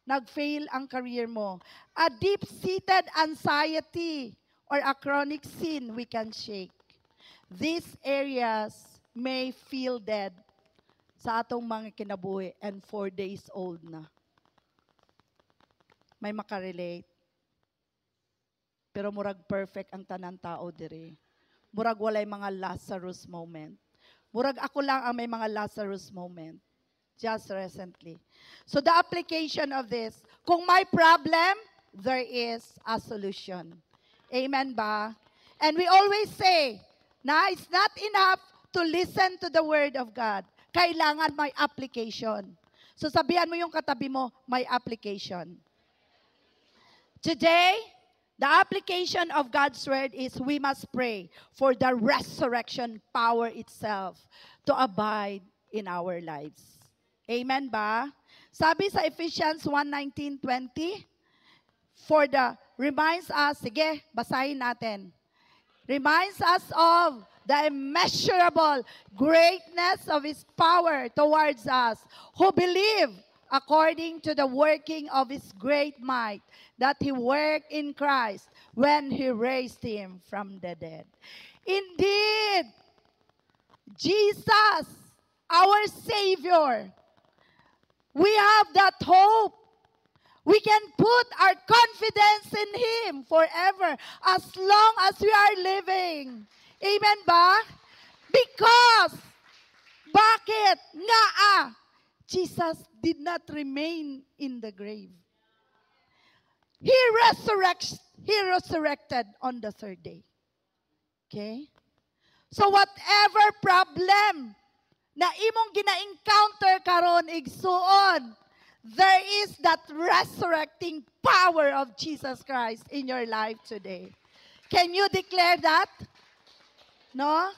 Nag-fail ang career mo. A deep-seated anxiety or a chronic sin we can shake. These areas may feel dead sa atong mga kinabuhi and 4 days old na. May makarelate. Pero murag perfect ang tanan tao diri. Murag walay mga Lazarus moment. Murag ako lang ang may mga Lazarus moment. Just recently. So the application of this, kung may problem, there is a solution. Amen ba? And we always say, na it's not enough to listen to the Word of God. Kailangan may application. So sabihan mo yung katabi mo, may application. Today, the application of God's Word is we must pray for the resurrection power itself to abide in our lives. Amen ba? Sabi sa Ephesians 1:19-20, reminds us, sige, basahin natin. Reminds us of the immeasurable greatness of His power towards us who believe according to the working of His great might that He worked in Christ when He raised Him from the dead. Indeed, Jesus, our Savior, we have that hope. We can put our confidence in Him forever as long as we are living. Amen ba? Because, bakit? Jesus did not remain in the grave. He resurrected on the third day. Okay? So whatever problem na imong gina-encounter karon igsuon, there is that resurrecting power of Jesus Christ in your life today. Can you declare that? No?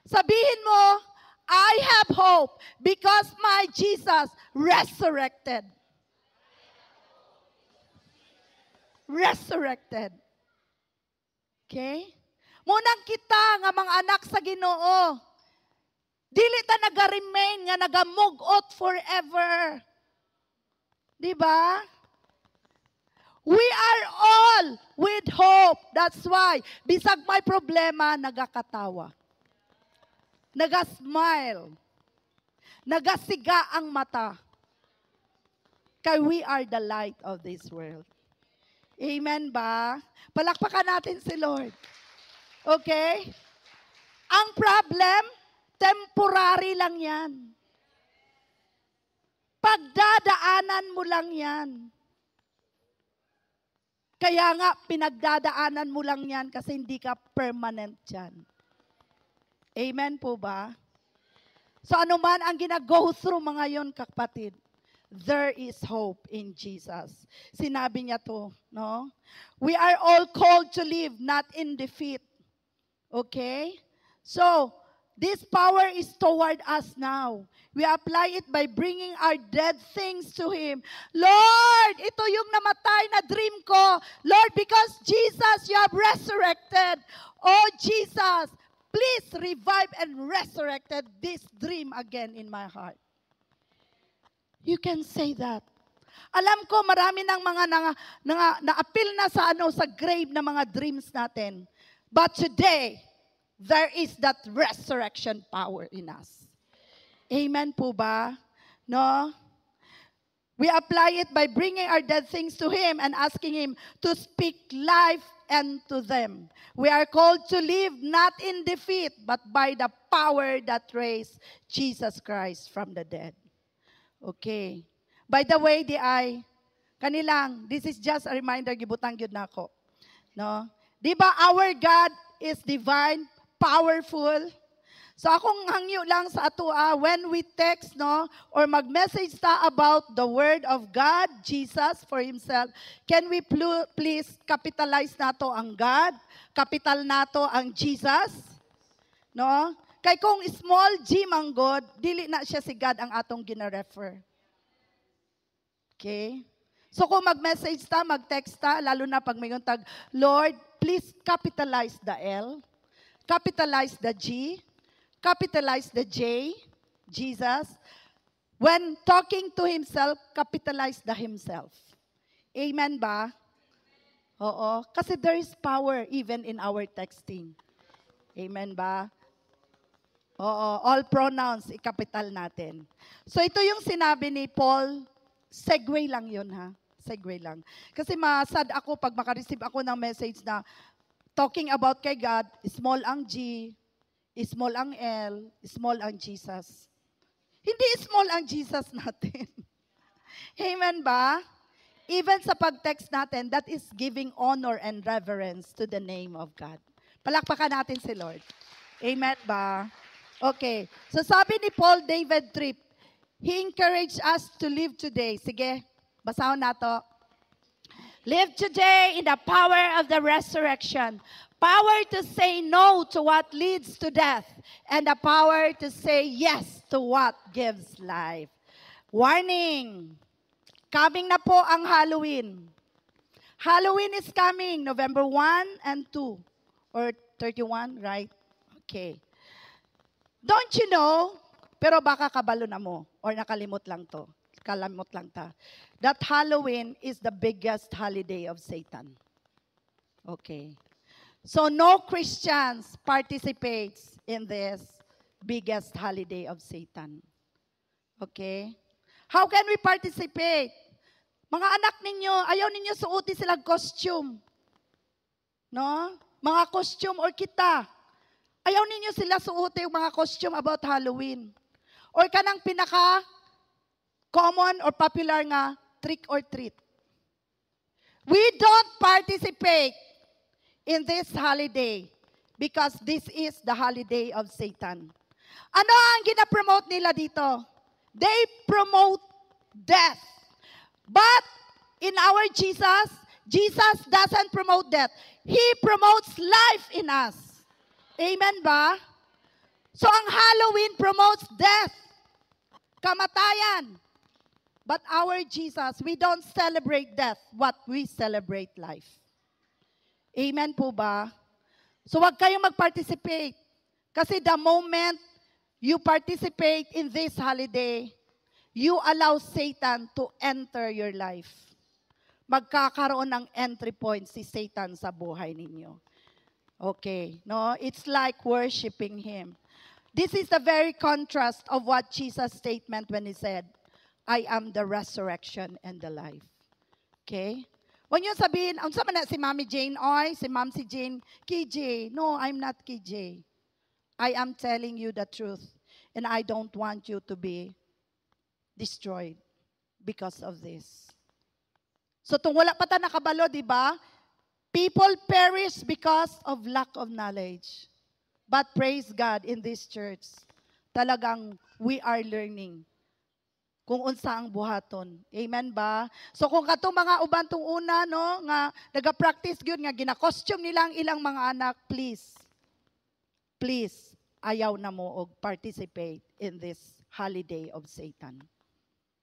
Sabihin mo, I have hope because my Jesus resurrected. Resurrected. Okay? Munang kita nga mga anak sa Ginoo, dili ta naga-remain nga nagamugot forever. Diba? We are all with hope. That's why, bisag may problema, nagakatawa. Nagasmile. Nagasiga ang mata. Kaya we are the light of this world. Amen ba? Palakpakan natin si Lord. Okay? Ang problem, temporary lang yan. Pagdadaanan mo lang yan. Kaya nga, pinagdadaanan mo lang yan kasi hindi ka permanent dyan. Amen po ba? So ano man ang gina-go through mga yon, kapatid, there is hope in Jesus. Sinabi niya to, no? We are all called to live, not in defeat. Okay? So, this power is toward us now. We apply it by bringing our dead things to Him. Lord, ito yung namatay na dream ko. Lord, because Jesus, you have resurrected. Oh, Jesus, please revive and resurrected this dream again in my heart. You can say that. Alam ko marami ng mga na-appeal na sa grave na mga dreams natin. But today, there is that resurrection power in us. Amen po ba? No? We apply it by bringing our dead things to Him and asking Him to speak life into them. We are called to live not in defeat, but by the power that raised Jesus Christ from the dead. Okay. By the way, kanilang, this is just a reminder, gibutang yun na ako. No? Di ba our God is divine, powerful? So akong hangyo lang sa ato, when we text, no, or mag-message ta about the Word of God, Jesus for Himself, can we please capitalize nato ang God? Capital nato ang Jesus? No? Kay kung small g mang God, dili na siya si God ang atong gina-refer. Okay? So kung mag-message ta, mag-text ta, lalo na pag may tag, Lord, please capitalize the L, capitalize the G, capitalize the J, Jesus. When talking to Himself, capitalize the Himself. Amen ba? Oo. Kasi there is power even in our texting. Amen ba? Oo. All pronouns, i-capital natin. So ito yung sinabi ni Paul, segue lang yun ha. Segue lang. Kasi masad ako pag makareceive ako ng message na talking about kay God, small ang G, small ang L, small ang Jesus. Hindi small ang Jesus natin. Amen ba? Even sa pag-text natin, that is giving honor and reverence to the name of God. Palakpakan natin si Lord. Amen ba? Okay. So sabi ni Paul David Tripp, he encouraged us to live today. Sige, basahon nato. Live today in the power of the resurrection. Power to say no to what leads to death. And the power to say yes to what gives life. Warning! Coming na po ang Halloween. Halloween is coming, November 1 and 2. Or 31, right? Okay. Don't you know, pero baka kabalo na mo, or nakalimot lang to. Kalamot lang ta. That Halloween is the biggest holiday of Satan. Okay. So no Christians participates in this biggest holiday of Satan. Okay? How can we participate? Mga anak ninyo, ayaw ninyo suotin silang costume. No? Mga costume or kita. Ayaw ninyo sila suotin yung mga costume about Halloween. Or kanang pinaka common or popular nga trick or treat. We don't participate in this holiday because this is the holiday of Satan. Ano ang gina-promote nila dito? They promote death. But in our Jesus, Jesus doesn't promote death. He promotes life in us. Amen ba? So ang Halloween promotes death. Kamatayan. But our Jesus, we don't celebrate death, but we celebrate life. Amen po ba? So wag kayong mag-participate. Kasi the moment you participate in this holiday, you allow Satan to enter your life. Magkakaroon ng entry point si Satan sa buhay ninyo. Okay, no? It's like worshiping him. This is the very contrast of what Jesus' statement when he said, I am the resurrection and the life. Okay? Huwag niyo sabihin, ang sama na si Mami Jane, oy, si Ma'am si Jane, KJ. No, I'm not KJ. I am telling you the truth. And I don't want you to be destroyed because of this. So, kung wala pa ta nakabalo, di ba? People perish because of lack of knowledge. But praise God, in this church, talagang we are learning kung unsa ang buhaton. Amen ba? So kung katong mga uban tong una no nga naga-practice gyud nga gina-costume nila ang ilang mga anak, please ayaw na mo og participate in this holiday of Satan.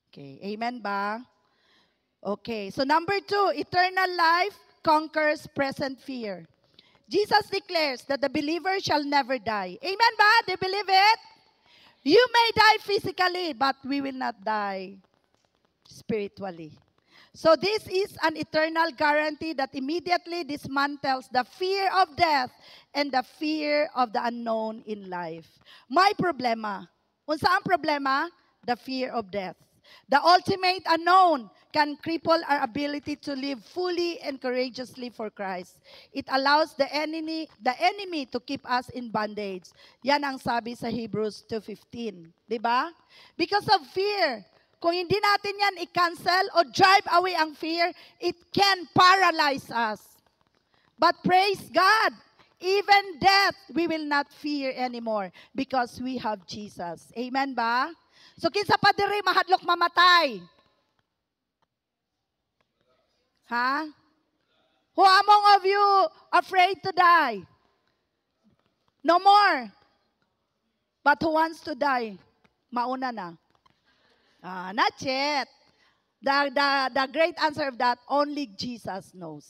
Okay, amen ba? Okay, so number 2, eternal life conquers present fear. Jesus declares that the believer shall never die. Amen ba? Do you believe it? You may die physically, but we will not die spiritually. So this is an eternal guarantee that immediately dismantles the fear of death and the fear of the unknown in life. May problema. Unsa ang problema? The fear of death. The ultimate unknown can cripple our ability to live fully and courageously for Christ. It allows the enemy to keep us in bondage. Yan ang sabi sa Hebrews 2:15. Diba? Because of fear. Kung hindi natin yan i-cancel o drive away ang fear, it can paralyze us. But praise God, even death, we will not fear anymore because we have Jesus. Amen ba? So kinsa pa diri mahadlok mamatay? Ha? Who among of you afraid to die? No more. But who wants to die? Mauna na. Not yet. The great answer of that, only Jesus knows.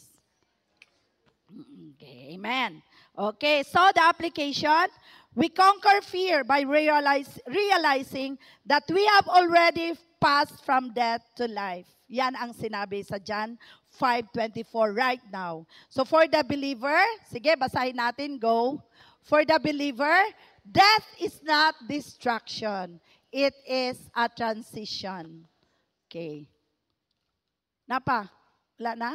Okay, amen. Okay, so the application, we conquer fear by realizing that we have already passed from death to life. Yan ang sinabi sa John 5:24 right now. So for the believer, sige, basahin natin, go. For the believer, death is not destruction. It is a transition. Okay. Napa? Wala na?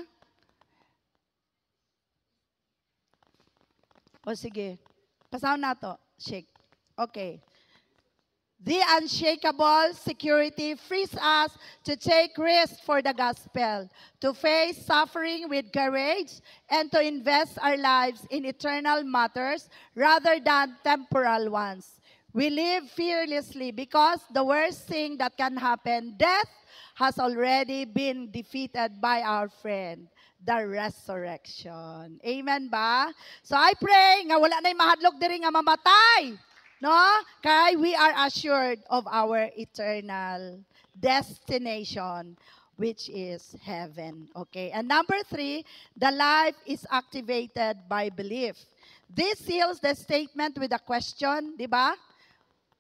O sige. Pasahon na to. Shake. Okay. The unshakable security frees us to take risks for the gospel, to face suffering with courage, and to invest our lives in eternal matters rather than temporal ones. We live fearlessly because the worst thing that can happen, death, has already been defeated by our friend, the resurrection. Amen ba? So I pray nga wala na'y mahadlok diri nga mamatay. No? Kay we are assured of our eternal destination, which is heaven. Okay? And number 3, the life is activated by belief. This seals the statement with a question, di ba?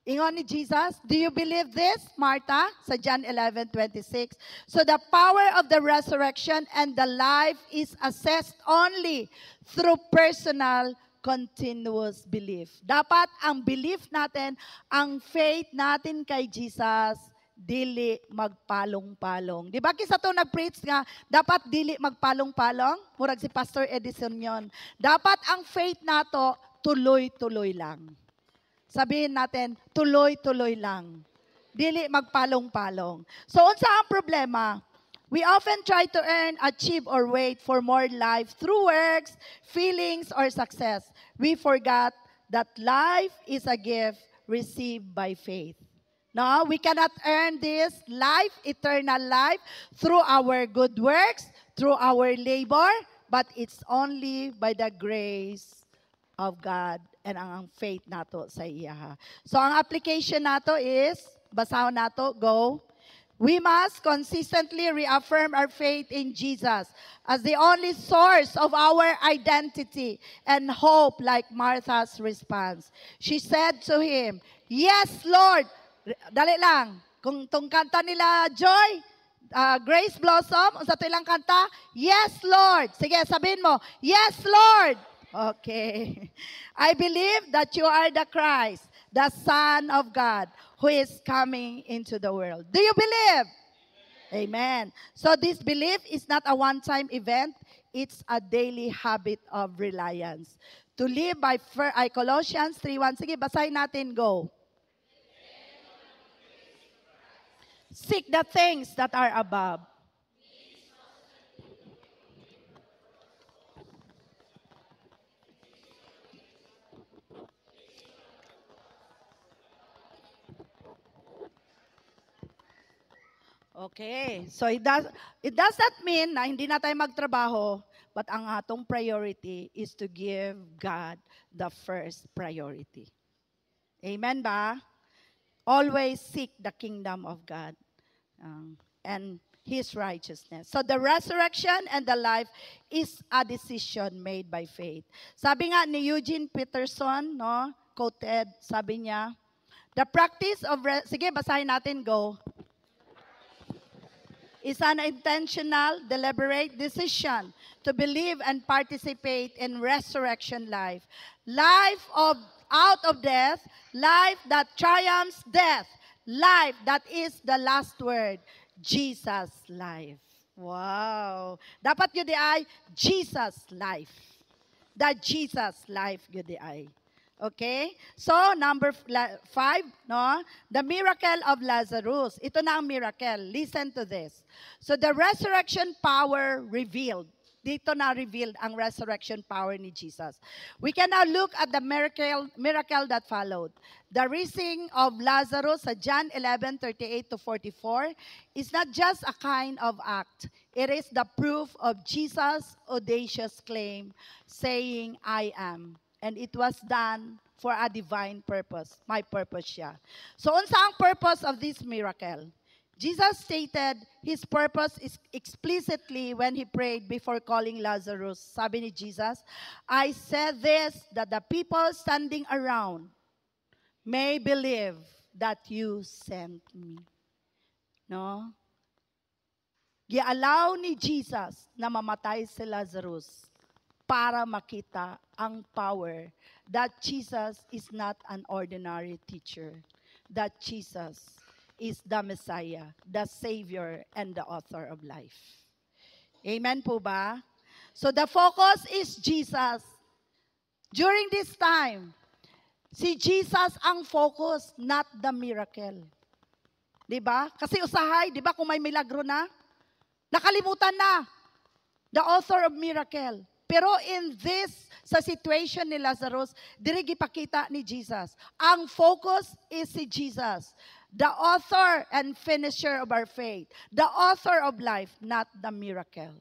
Ingon ni Jesus, do you believe this, Martha? Sa John 11:26. So the power of the resurrection and the life is assessed only through personal continuous belief. Dapat ang belief natin, ang faith natin kay Jesus, dili magpalong-palong. Di ba kisa to nag-preach nga, dapat dili magpalong-palong? Murag si Pastor Edison yon. Dapat ang faith nato, tuloy-tuloy lang. Sabihin natin, tuloy-tuloy lang. Dili magpalong-palong. So, unsa ang problema? We often try to earn, achieve, or wait for more life through works, feelings, or success. We forgot that life is a gift received by faith. No, we cannot earn this life, eternal life, through our good works, through our labor, but it's only by the grace of God and ang faith nato sa iya. So ang application nato is, basahon nato, go. We must consistently reaffirm our faith in Jesus as the only source of our identity and hope, like Martha's response. She said to him, "Yes, Lord." Dali lang. Kung tong kanta nila, Joy, Grace Blossom, unsa to ilang kanta? Yes, Lord. Sige, sabihin mo, yes, Lord. Okay. I believe that you are the Christ, the Son of God, who is coming into the world. Do you believe? Amen. So this belief is not a one-time event. It's a daily habit of reliance. To live by Colossians 3:1. Sige, basahin natin. Go. Seek the things that are above. Okay. So it does not mean na hindi na tayo magtrabaho, but ang atong priority is to give God the first priority. Amen ba? Always seek the kingdom of God and His righteousness. So the resurrection and the life is a decision made by faith. Sabi nga ni Eugene Peterson, no, quoted, sabi niya, the practice of, sige, basahin natin, go. Is an intentional, deliberate decision to believe and participate in resurrection life. Life out of death, life that triumphs death, life that is the last word, Jesus life. Wow. Dapat yun di ay Jesus life. The Jesus life yun di ay. Okay? So, number 5, no? The miracle of Lazarus. Ito na ang miracle. Listen to this. So, the resurrection power revealed. Dito na revealed ang resurrection power ni Jesus. We can now look at the miracle that followed. The raising of Lazarus sa John 11:38-44 is not just a kind of act. It is the proof of Jesus' audacious claim saying, I am. And it was done for a divine purpose. My purpose siya. So, unsa ang purpose of this miracle? Jesus stated his purpose is explicitly when he prayed before calling Lazarus. Sabi ni Jesus, I said this that the people standing around may believe that you sent me. No? Gialaw ni Jesus na mamatay si Lazarus para makita ang power that Jesus is not an ordinary teacher, that Jesus is the Messiah, the Savior, and the author of life. Amen po ba? So the focus is Jesus. During this time, Si Jesus ang focus, not the miracle. Diba? Kasi usahay, diba kung may milagro na, nakalimutan na. The author of miracle. Pero in this, sa situation ni Lazarus, diri gipakita ni Jesus. Ang focus is si Jesus. The author and finisher of our faith. The author of life, not the miracle.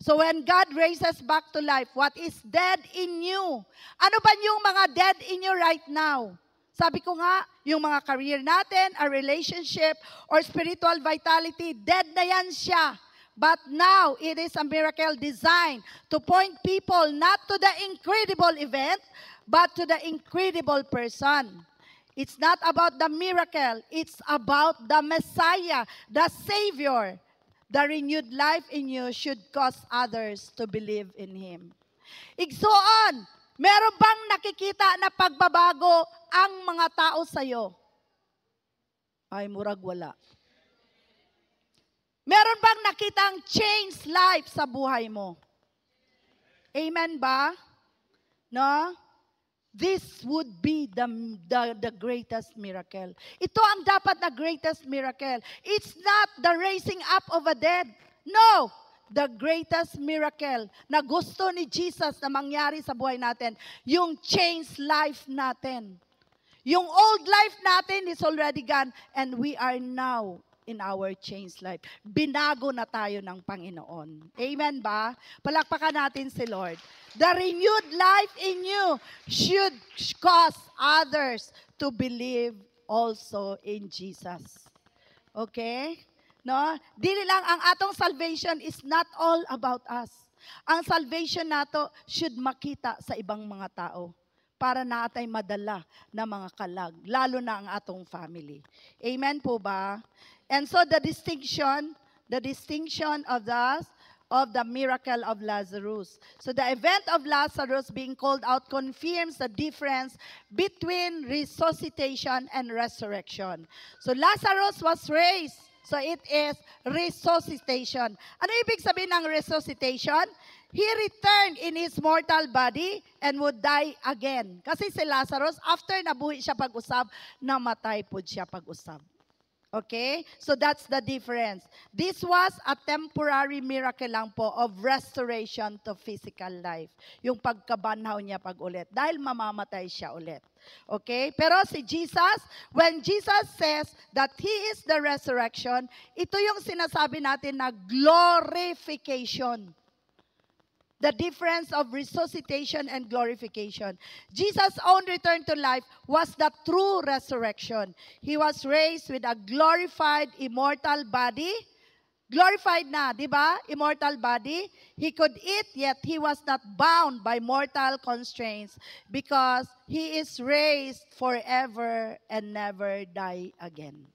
So when God raises back to life, what is dead in you? Ano ba yung mga dead in you right now? Sabi ko nga, yung mga career natin, our relationship, or spiritual vitality, dead na yan siya. But now, it is a miracle designed to point people not to the incredible event, but to the incredible person. It's not about the miracle. It's about the Messiah, the Savior. The renewed life in you should cause others to believe in Him. Igsoon, meron bang nakikita na pagbabago ang mga tao sa'yo? Ay, murag wala. Meron bang nakitang change life sa buhay mo? Amen ba? No? This would be the greatest miracle. Ito ang dapat na greatest miracle. It's not the raising up of a dead. No! The greatest miracle na gusto ni Jesus na mangyari sa buhay natin, yung change life natin. Yung old life natin is already gone and we are now in our changed life. Binago na tayo ng Panginoon. Amen ba? Palakpakan natin si Lord. The renewed life in you should cause others to believe also in Jesus. Okay? No? Dili lang ang atong salvation is not all about us. Ang salvation nato should makita sa ibang mga tao para natay madala na mga kalag, lalo na ang atong family. Amen po ba? And so the distinction of the miracle of Lazarus. So the event of Lazarus being called out confirms the difference between resuscitation and resurrection. So Lazarus was raised. So it is resuscitation. Ano ibig sabihin ng resuscitation? He returned in his mortal body and would die again. Kasi si Lazarus, after nabuhi siya pag-usab, namatay po siya pag-usab. Okay? So that's the difference. This was a temporary miracle lang po of restoration to physical life. Yung pagkabanhaw niya pag-ulit. Dahil mamamatay siya ulit. Okay? Pero si Jesus, when Jesus says that He is the resurrection, ito yung sinasabi natin na glorification. The difference of resuscitation and glorification. Jesus' own return to life was the true resurrection. He was raised with a glorified, immortal body. Glorified na, di ba? Immortal body. He could eat, yet he was not bound by mortal constraints because he is raised forever and never die again.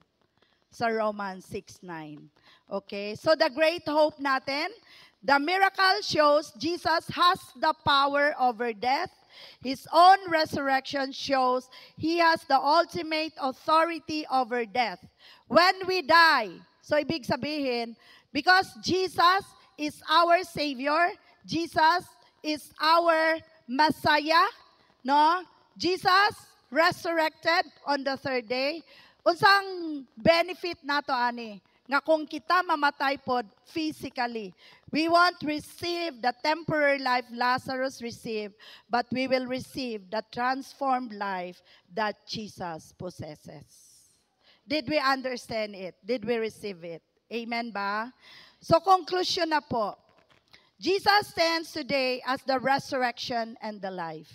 Sa Romans 6:9. Okay? So the great hope natin, the miracle shows Jesus has the power over death. His own resurrection shows He has the ultimate authority over death. When we die, so ibig sabihin, because Jesus is our Savior, Jesus is our Messiah, no? Jesus resurrected on the third day. Unsang benefit nato ani? Nga kung kita mamatay pod physically, we won't receive the temporary life Lazarus received, but we will receive the transformed life that Jesus possesses. Did we understand it? Did we receive it? Amen ba? So conclusion na po. Jesus stands today as the resurrection and the life.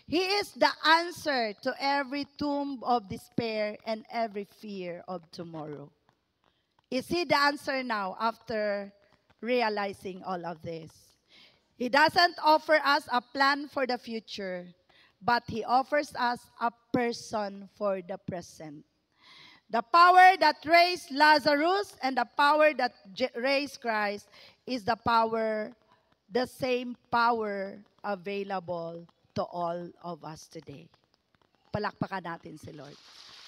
He is the answer to every tomb of despair and every fear of tomorrow. Is He the answer now after realizing all of this? He doesn't offer us a plan for the future, but He offers us a person for the present. The power that raised Lazarus and the power that raised Christ is the same power available to all of us today. Palakpakan natin si Lord.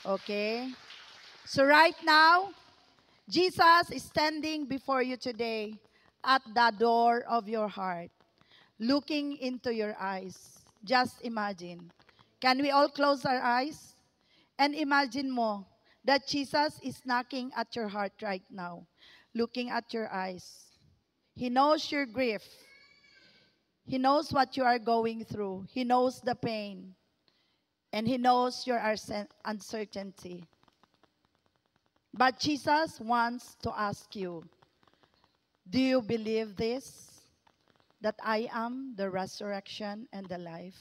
Okay? So right now, Jesus is standing before you today at the door of your heart, looking into your eyes. Just imagine. Can we all close our eyes? And imagine mo that Jesus is knocking at your heart right now, looking at your eyes. He knows your grief. He knows what you are going through. He knows the pain. And He knows your uncertainty. But Jesus wants to ask you, do you believe this? That I am the resurrection and the life?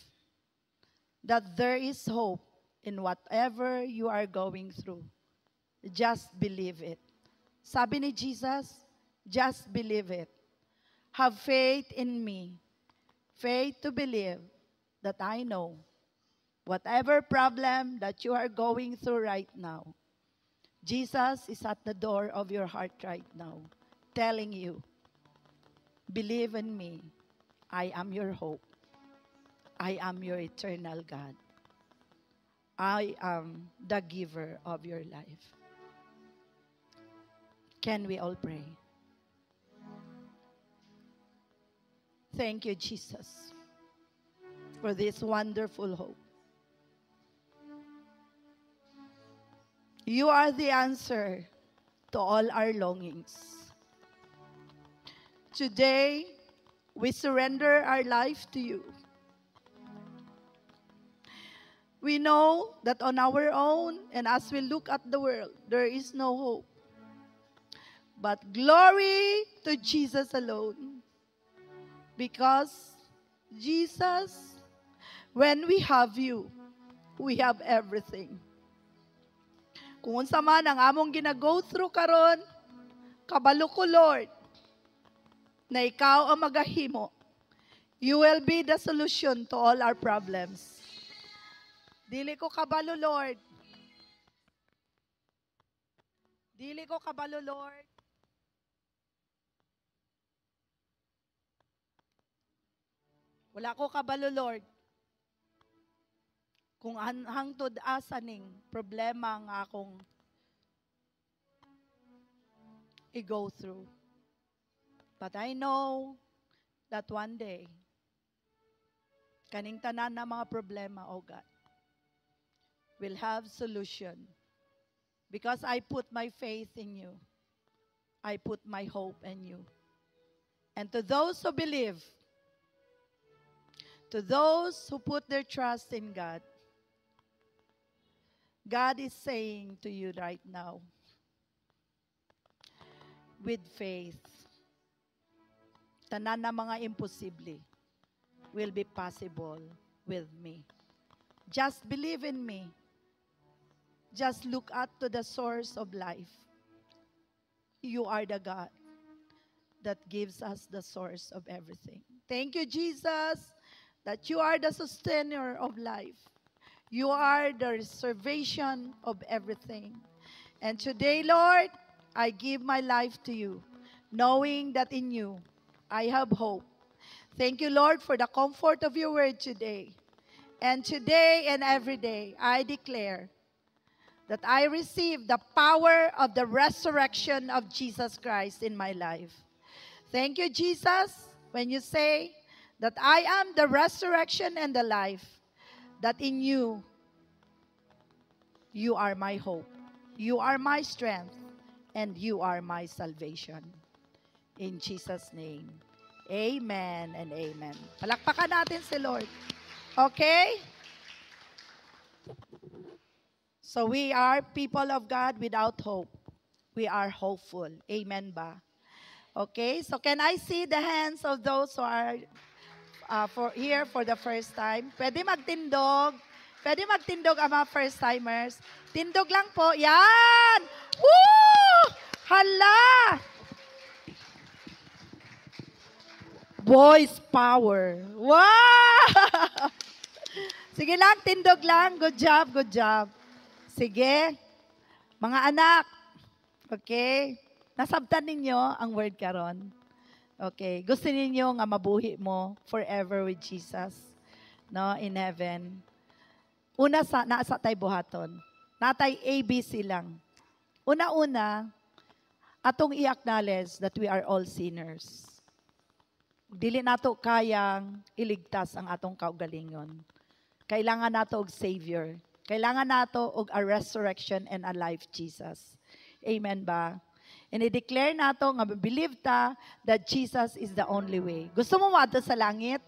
That there is hope in whatever you are going through. Just believe it. Sabi ni Jesus, just believe it. Have faith in me. Faith to believe that I know whatever problem that you are going through right now, Jesus is at the door of your heart right now, telling you, believe in me. I am your hope. I am your eternal God. I am the giver of your life. Can we all pray? Thank you, Jesus, for this wonderful hope. You are the answer to all our longings. Today, we surrender our life to you. We know that on our own, and as we look at the world, there is no hope. But glory to Jesus alone. Because Jesus, when we have you, we have everything. Kung unsa man ang among gina-go through karon, kabalo ko, Lord, na ikaw ang magahimo. You will be the solution to all our problems. Dili ko kabalo, Lord. Dili ko kabalo, Lord. Wala ko kabalo, Lord. Kung hangtod asa ning problema nga akong i-go through. But I know that one day, kaning tanan na mga problema, oh God, will have solution. Because I put my faith in you. I put my hope in you. And to those who believe, to those who put their trust in God, God is saying to you right now, with faith, tanan na mga imposible will be possible with me. Just believe in me. Just look up to the source of life. You are the God that gives us the source of everything. Thank you, Jesus, that you are the sustainer of life. You are the reservation of everything. And today, Lord, I give my life to you, knowing that in you, I have hope. Thank you, Lord, for the comfort of your word today. And today and every day, I declare that I receive the power of the resurrection of Jesus Christ in my life. Thank you, Jesus, when you say that I am the resurrection and the life, that in you, you are my hope, you are my strength, and you are my salvation. In Jesus' name, amen and amen. Palakpakan natin si Lord. Okay? So we are people of God without hope. We are hopeful. Amen ba? Okay, so can I see the hands of those who are here for the first time? Pwede magtindog. Pwede magtindog ang mga first-timers. Tindog lang po. Yan! Woo! Hala! Boys power. Wow! Sige lang, tindog lang. Good job, good job. Sige. Mga anak. Okay? Nasabtan ninyo ang word karon. Okay. Gusto ninyo nga mabuhi mo forever with Jesus. No? In heaven. Una naasa tay buhaton. Natay ABC lang. Una-una, atong i-acknowledge that we are all sinners. Dili nato kayang iligtas ang atong kaugalingon. Kailangan nato og Savior. Kailangan nato og a resurrection and a life Jesus. Amen ba? And i-declare nato nga believe ta that Jesus is the only way. Gusto mo maadto sa langit?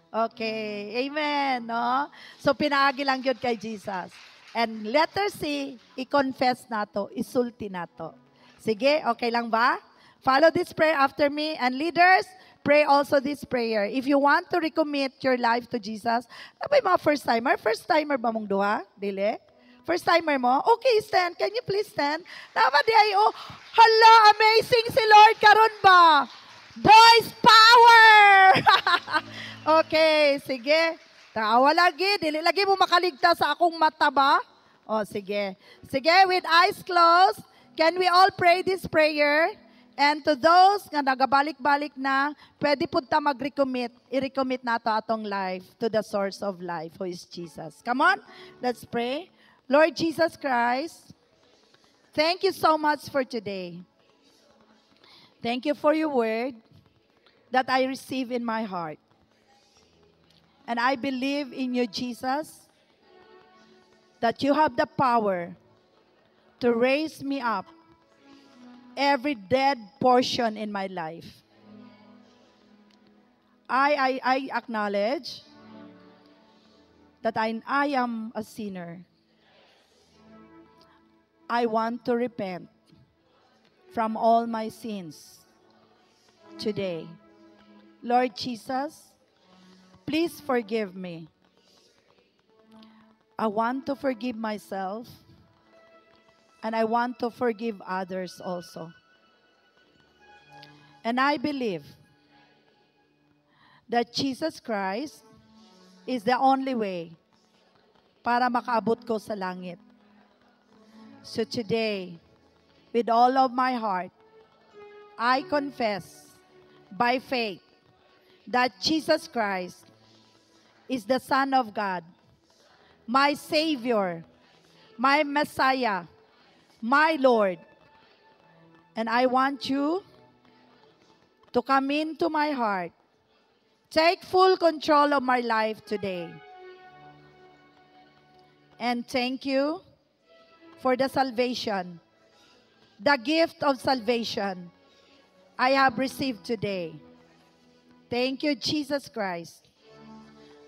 Okay. Amen. No? So, pinaagi lang yun kay Jesus. And letter C, i-confess nato, isulti nato. Sige, okay lang ba? Follow this prayer after me. And leaders, pray also this prayer. If you want to recommit your life to Jesus, ano ba yung mga first timer? First timer ba mong duha? Dili? First timer mo? Okay, stand. Can you please stand? Nama di ay, oh, hala, amazing si Lord karon ba? Boys power! Okay, sige. Tawa lagi, dili lagi mo makaligtas sa akong mata ba? Oh, sige. Sige, with eyes closed, can we all pray this prayer? And to those nga nagabalik-balik na, pwede po ta mag-recommit. I-recommit nato atong life to the source of life, who is Jesus. Come on, let's pray. Lord Jesus Christ, thank you so much for today. Thank you for your word that I receive in my heart. And I believe in you, Jesus, that you have the power to raise me up every dead portion in my life. I acknowledge that I am a sinner. I want to repent from all my sins today. Lord Jesus, please forgive me. I want to forgive myself. And I want to forgive others also. And I believe that Jesus Christ is the only way para makaabot ko sa langit. So today, with all of my heart, I confess by faith that Jesus Christ is the Son of God, my Savior, my Messiah, my Lord. And I want you to come into my heart. Take full control of my life today. And thank you for the salvation, the gift of salvation I have received today. Thank you, Jesus Christ,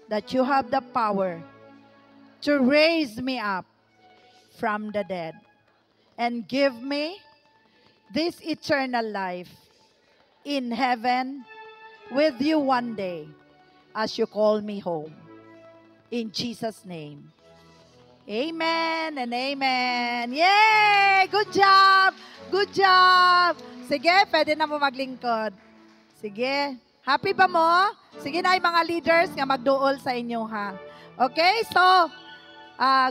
that you have the power to raise me up from the dead and give me this eternal life in heaven with you one day as you call me home. In Jesus' name. Amen and amen. Yay! Good job! Good job! Sige, pwede na mo maglingkod. Sige. Happy ba mo? Sige na yung mga leaders nga magduol sa inyo ha. Okay, so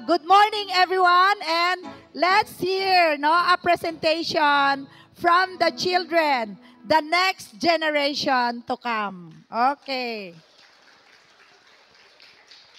good morning everyone, and let's hear a presentation from the children, the next generation to come. Okay.